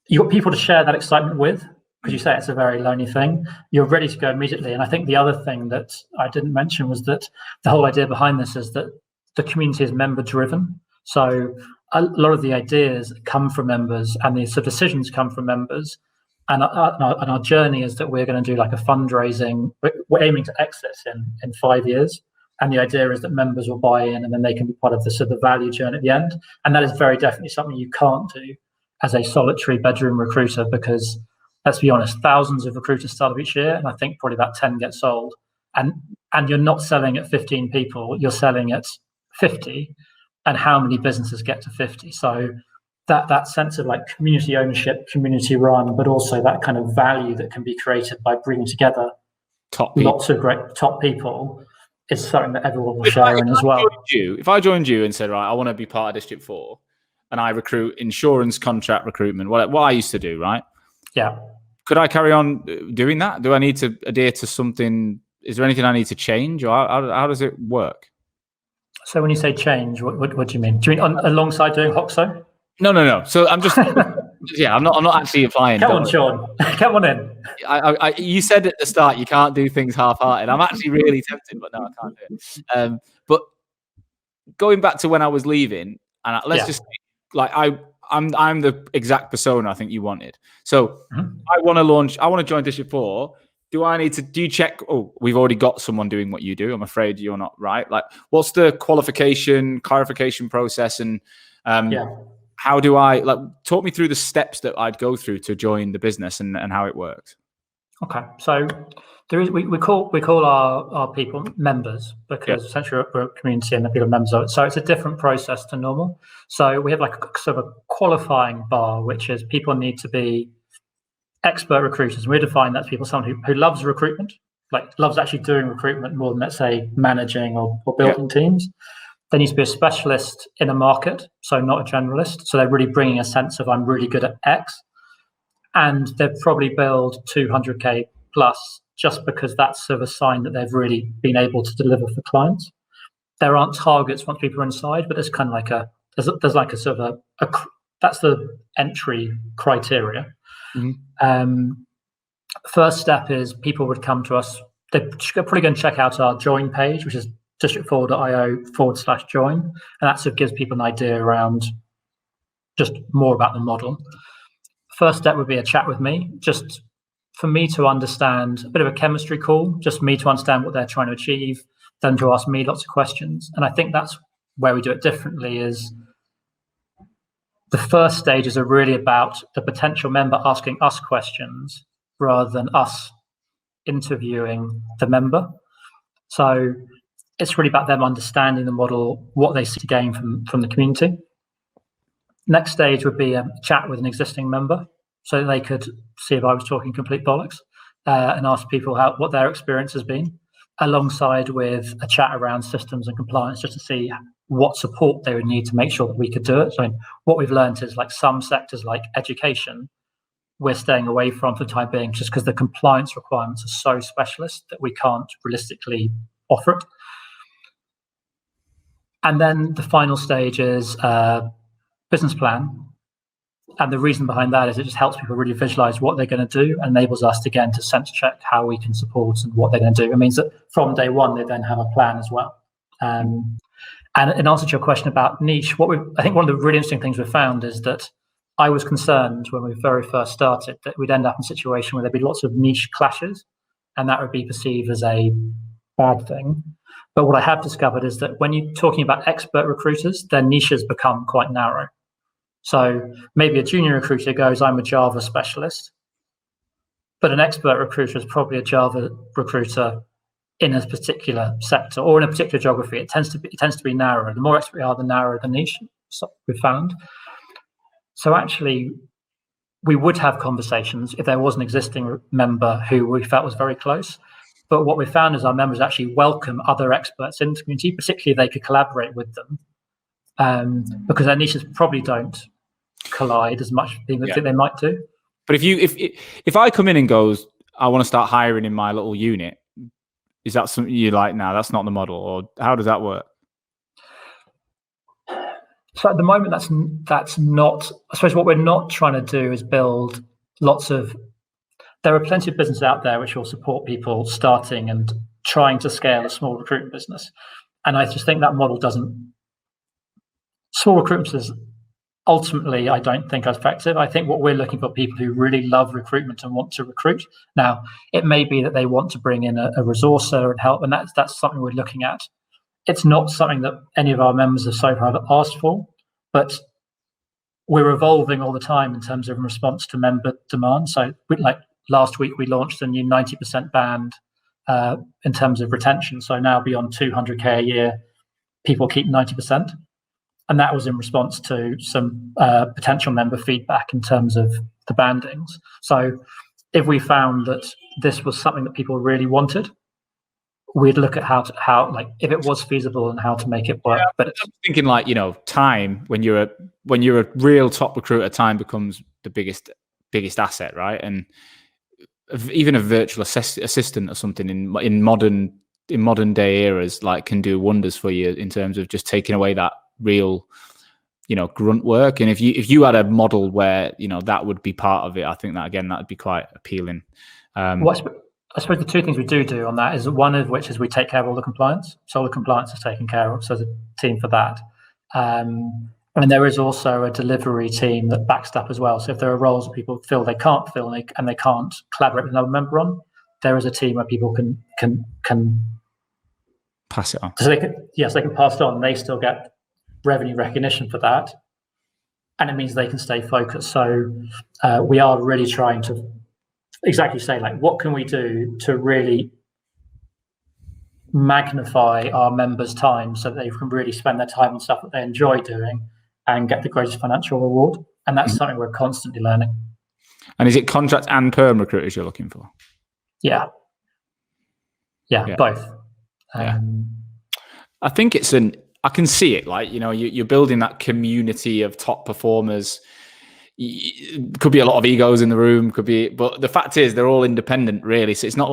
[SPEAKER 2] you've got people to share that excitement with, because you say it's a very lonely thing. You're ready to go immediately. And I think the other thing that I didn't mention was that the whole idea behind this is that the community is member driven. So a lot of the ideas come from members, and the sort of decisions come from members. And our journey is that we're going to do like a fundraising. We're aiming to exit in 5 years. And the idea is that members will buy in, and then they can be part of the sort of value journey at the end. And that is very definitely something you can't do as a solitary bedroom recruiter, because let's be honest, thousands of recruiters start up each year, and I think probably about 10 get sold. And you're not selling at 15 people, you're selling at 50. And how many businesses get to 50? So that sense of like community ownership, community run, but also that kind of value that can be created by bringing together lots of great top people is something that everyone will share in as well.
[SPEAKER 1] If I joined you and said, right, I want to be part of District 4, and I recruit insurance contract recruitment, what I used to do, right?
[SPEAKER 2] Yeah.
[SPEAKER 1] Could I carry on doing that? Do I need to adhere to something? Is there anything I need to change, or how does it work?
[SPEAKER 2] So when you say change, what do you mean? Do you mean alongside doing HOXO?
[SPEAKER 1] No. So I'm just, I'm not actually applying.
[SPEAKER 2] Come on, Sean. Come on in.
[SPEAKER 1] You said at the start you can't do things half-hearted. I'm actually really tempted, but no, I can't do it. But going back to when I was leaving, and let's just like I'm the exact persona I think you wanted. So I want to join District 4. Do you check? Oh, we've already got someone doing what you do. I'm afraid you're not right. Like, what's the clarification process, and how do I talk me through the steps that I'd go through to join the business and how it works?
[SPEAKER 2] Okay, so we call our people members, because essentially we're a community and the people are members of it. So it's a different process to normal. So we have like a sort of a qualifying bar, which is people need to be expert recruiters. We define that as someone who loves recruitment, like loves actually doing recruitment more than, let's say, managing or building teams. They need to be a specialist in a market, so not a generalist. So they're really bringing a sense of I'm really good at X, and they've probably billed 200K plus, just because that's sort of a sign that they've really been able to deliver for clients. There aren't targets once people are inside, but there's kind of like there's like a sort of a that's the entry criteria. First step is people would come to us. They're probably going to check out our join page, which is district4.io/join. And that sort of gives people an idea around just more about the model. First step would be a chat with me, just for me to understand, a bit of a chemistry call, just me to understand what they're trying to achieve, them to ask me lots of questions. And I think that's where we do it differently, is the first stages are really about the potential member asking us questions rather than us interviewing the member. So it's really about them understanding the model, what they see to gain from the community. Next stage would be a chat with an existing member, so they could see if I was talking complete bollocks, and ask people what their experience has been, alongside with a chat around systems and compliance, just to see what support they would need to make sure that we could do it. So what we've learned is, like, some sectors like education, we're staying away from for the time being, just because the compliance requirements are so specialist that we can't realistically offer it. And then the final stage is business plan. And the reason behind that is it just helps people really visualize what they're going to do, and enables us, again, to sense check how we can support and what they're going to do. It means that from day one, they then have a plan as well. And in answer to your question about niche, I think one of the really interesting things we've found is that I was concerned when we very first started that we'd end up in a situation where there'd be lots of niche clashes, and that would be perceived as a bad thing. But what I have discovered is that when you're talking about expert recruiters, their niches become quite narrow. So maybe a junior recruiter goes, I'm a Java specialist, but an expert recruiter is probably a Java recruiter in a particular sector or in a particular geography. It tends to be narrower. The more expert we are, the narrower the niche. We've found. So actually, we would have conversations if there was an existing member who we felt was very close. But what we found is our members actually welcome other experts into the community, particularly if they could collaborate with them, because their niches probably don't collide as much as they might do.
[SPEAKER 1] But if I come in and goes, I want to start hiring in my little unit, is that something you're like, no, that's not the model, or how does that work?
[SPEAKER 2] So at the moment, that's not. I suppose what we're not trying to do is build lots of. There are plenty of businesses out there which will support people starting and trying to scale a small recruitment business, and I just think that model doesn't. Small recruitment is ultimately, I don't think, as effective. I think what we're looking for people who really love recruitment and want to recruit. Now, it may be that they want to bring in a resourcer and help, and that's something we're looking at. It's not something that any of our members have so far asked for, but we're evolving all the time in terms of response to member demand. So, like last week, we launched a new 90% band in terms of retention. So now beyond 200K a year, people keep 90%. And that was in response to some potential member feedback in terms of the bandings. So if we found that this was something that people really wanted, we'd look at how if it was feasible and how to make it work. But
[SPEAKER 1] I'm thinking time, when you're a real top recruiter, time becomes the biggest asset, right? And even a virtual assistant or something in modern day eras can do wonders for you in terms of just taking away that real grunt work. And if you had a model where that would be part of it, I think that again that'd be quite appealing.
[SPEAKER 2] I suppose the two things we do on that is one of which is we take care of all the compliance. So all the compliance is taken care of. So there's a team for that. And there is also a delivery team that backs up as well. So if there are roles that people feel they can't fill and they can't collaborate with another member on, there is a team where people can
[SPEAKER 1] pass it on.
[SPEAKER 2] So they can pass it on. They still get revenue recognition for that, and it means they can stay focused. So we are really trying to exactly say what can we do to really magnify our members' time so that they can really spend their time on stuff that they enjoy doing and get the greatest financial reward. And that's something we're constantly learning.
[SPEAKER 1] And is it contract and perm recruiters you're looking for?
[SPEAKER 2] Yeah, both.
[SPEAKER 1] I think I can see it. You're building that community of top performers. Could be a lot of egos in the room, but the fact is they're all independent, really. So it's not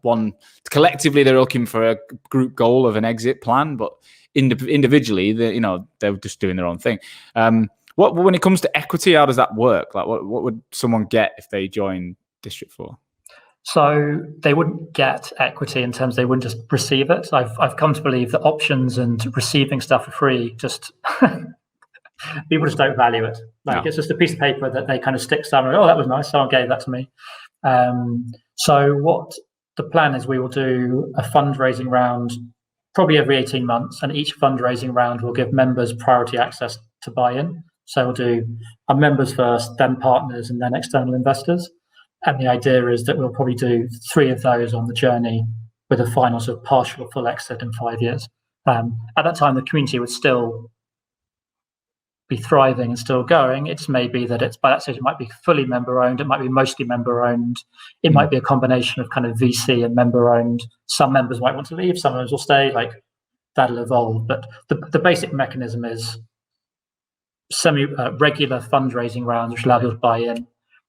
[SPEAKER 1] one collectively they're looking for a group goal of an exit plan, but individually they're just doing their own thing. When it comes to equity, how does that work? What would someone get if they join District 4?
[SPEAKER 2] So they wouldn't get equity in terms they wouldn't just receive it. I've come to believe that options and receiving stuff for free just people just don't value it. It's just a piece of paper that they kind of stick somewhere. Oh, that was nice. Someone gave that to me. So what the plan is, we will do a fundraising round probably every 18 months, and each fundraising round will give members priority access to buy in. So we'll do our members first, then partners, and then external investors. And the idea is that we'll probably do 3 of those on the journey with a final sort of partial or full exit in 5 years. At that time, the community would still be thriving and still going. It's maybe that by that stage it might be fully member owned, it might be mostly member owned, it might be a combination of kind of VC and member owned. Some members might want to leave, some members will stay. That'll evolve, but the basic mechanism is regular fundraising rounds which allow people to buy in,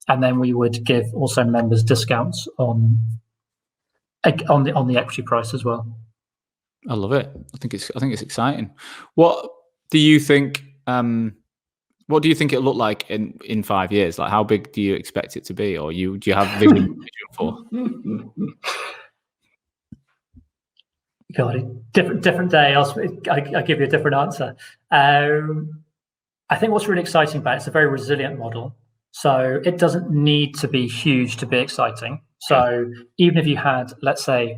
[SPEAKER 2] and then we would give also members discounts on the equity price as well.
[SPEAKER 1] I love it. I think it's exciting. What do you think? What do you think it'll look like in 5 years? How big do you expect it to be, or do you have vision for?
[SPEAKER 2] God, different day. I'll give you a different answer. I think what's really exciting about it's a very resilient model. So it doesn't need to be huge to be exciting. So even if you had, let's say,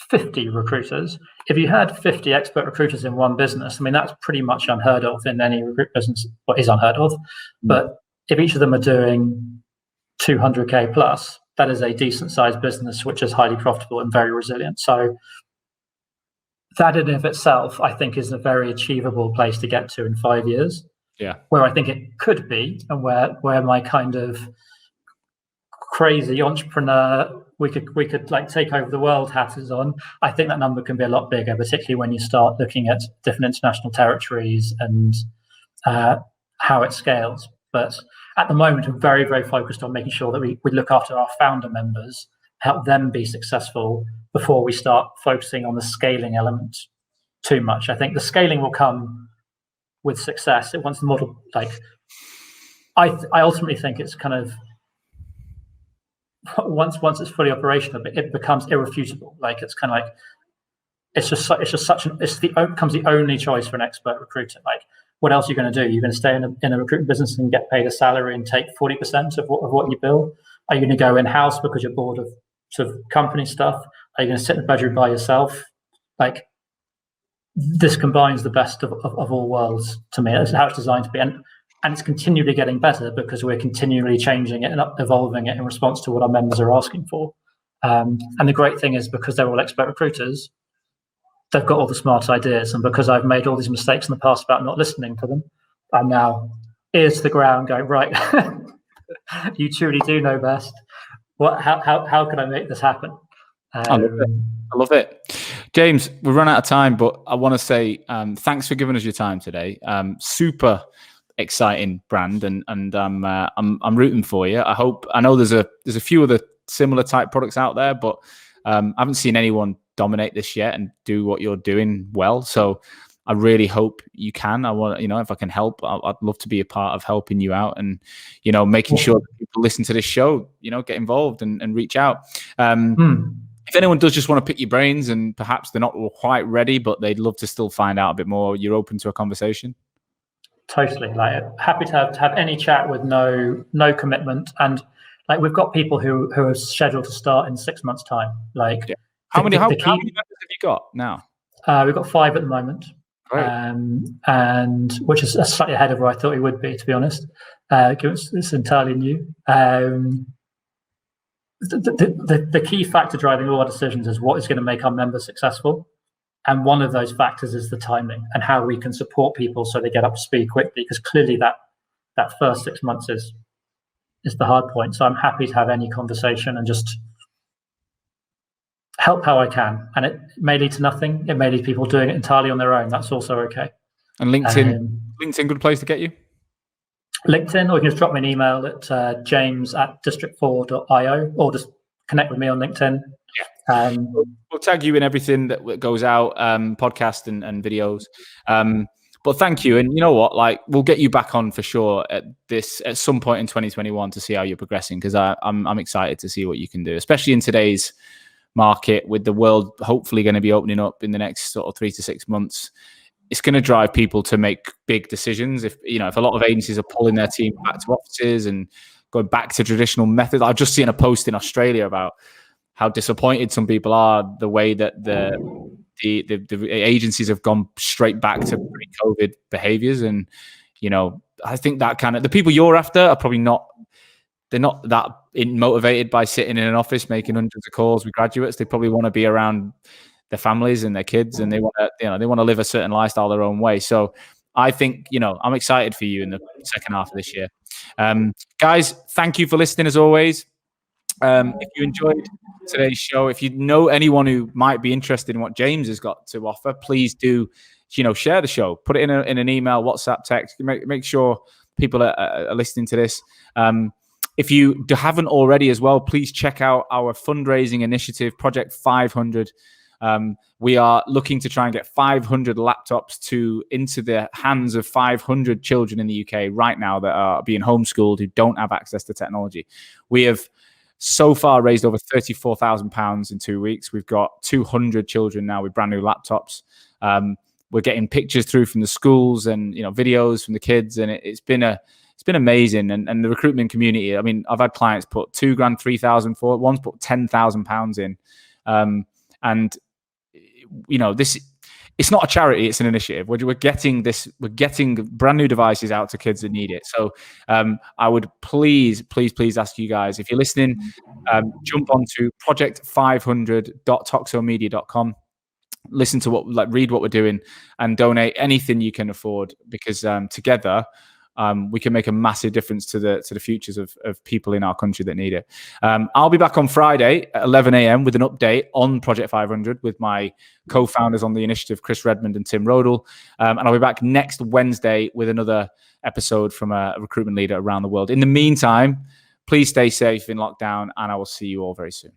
[SPEAKER 2] 50 recruiters, if you had 50 expert recruiters in one business, that's pretty much unheard of in any recruit business. What is unheard of, but if each of them are doing 200K plus, a decent sized business which is highly profitable and very resilient. So that in and of itself, I think, is a very achievable place to get to in 5 years.
[SPEAKER 1] Yeah.
[SPEAKER 2] Where I think it could be, and where my kind of crazy entrepreneur, we could like take over the world hat is on. I think that number can be a lot bigger, particularly when you start looking at different international territories and how it scales. But at the moment, we're very, very focused on making sure that we look after our founder members, help them be successful before we start focusing on the scaling element too much. I think the scaling will come with success. Once the model, like, I ultimately think it's kind of, once it's fully operational, it becomes irrefutable. Like, it's kind of like, becomes the only choice for an expert recruiter. Like, what else are you going to do? You're going to stay in a recruitment business and get paid a salary and take 40% of what you bill? Are you going to go in-house because you're bored of sort of company stuff? Are you going to sit in the bedroom by yourself? Like, this combines the best of all worlds to me. That's how it's designed to be. And it's continually getting better because we're continually changing it and evolving it in response to what our members are asking for. And the great thing is, because they're all expert recruiters, they've got all the smart ideas. And because I've made all these mistakes in the past about not listening to them, I'm now ears to the ground going, right, you truly do know best. How can I make this happen?
[SPEAKER 1] I love it. James, we've run out of time, but I want to say thanks for giving us your time today. Super exciting brand, and I'm rooting for you. I know there's a few other similar type products out there, but I haven't seen anyone dominate this yet and do what you're doing well. So I really hope you can. I want, if I can help, I'd love to be a part of helping you out and, making sure that people listen to this show, get involved and reach out. If anyone does just want to pick your brains and perhaps they're not quite ready, but they'd love to still find out a bit more, you're open to a conversation?
[SPEAKER 2] Totally. Like, happy to have any chat with no commitment. And like, we've got people who are scheduled to start in 6 months' time. Like,
[SPEAKER 1] yeah. How many members have you got now?
[SPEAKER 2] We've got 5 at the moment.
[SPEAKER 1] Great.
[SPEAKER 2] And which is slightly ahead of where I thought it would be, to be honest. It's entirely new. The key factor driving all our decisions is what is going to make our members successful. And one of those factors is the timing and how we can support people so they get up to speed quickly, because clearly that first 6 months is the hard point. So I'm happy to have any conversation and just help how I can. And it may lead to nothing. It may lead to people doing it entirely on their own. That's also okay.
[SPEAKER 1] And LinkedIn, good place to get you?
[SPEAKER 2] LinkedIn, or you can just drop me an email at james@district4.io, or just connect with me on LinkedIn.
[SPEAKER 1] Yeah. We'll tag you in everything that goes out, podcast and videos. But thank you. And you know what? Like, we'll get you back on for sure at some point in 2021 to see how you're progressing, because I'm excited to see what you can do, especially in today's market, with the world hopefully going to be opening up in the next sort of 3 to 6 months. It's going to drive people to make big decisions. If a lot of agencies are pulling their team back to offices and going back to traditional methods. I've just seen a post in Australia about how disappointed some people are the way that the agencies have gone straight back to pre-COVID behaviors. And I think that the people you're after are probably not. They're not that motivated by sitting in an office making hundreds of calls with graduates. They probably want to be around their families and their kids, and they want to live a certain lifestyle their own way. So I think, I'm excited for you in the second half of this year. Guys, thank you for listening as always. If you enjoyed today's show, if you know anyone who might be interested in what James has got to offer, please do, share the show, put it in an email, WhatsApp, text, make sure people are listening to this. If you haven't already as well, please check out our fundraising initiative, Project 500. We are looking to try and get 500 laptops into the hands of 500 children in the UK right now that are being homeschooled who don't have access to technology. We have so far raised over £34,000 in 2 weeks. We've got 200 children now with brand new laptops. We're getting pictures through from the schools and videos from the kids, and it's been amazing. And the recruitment community, I mean, I've had clients put £2,000, £3,000 for it. One's put £10,000 in. And this, it's not a charity, it's an initiative. We're getting brand new devices out to kids that need it. So I would please ask you guys, if you're listening, jump onto project500.toxomedia.com. Listen to read what we're doing, and donate anything you can afford, because together we can make a massive difference to the futures of people in our country that need it. I'll be back on Friday at 11 a.m. with an update on Project 500 with my co-founders on the initiative, Chris Redmond and Tim Rodel. And I'll be back next Wednesday with another episode from a recruitment leader around the world. In the meantime, please stay safe in lockdown, and I will see you all very soon.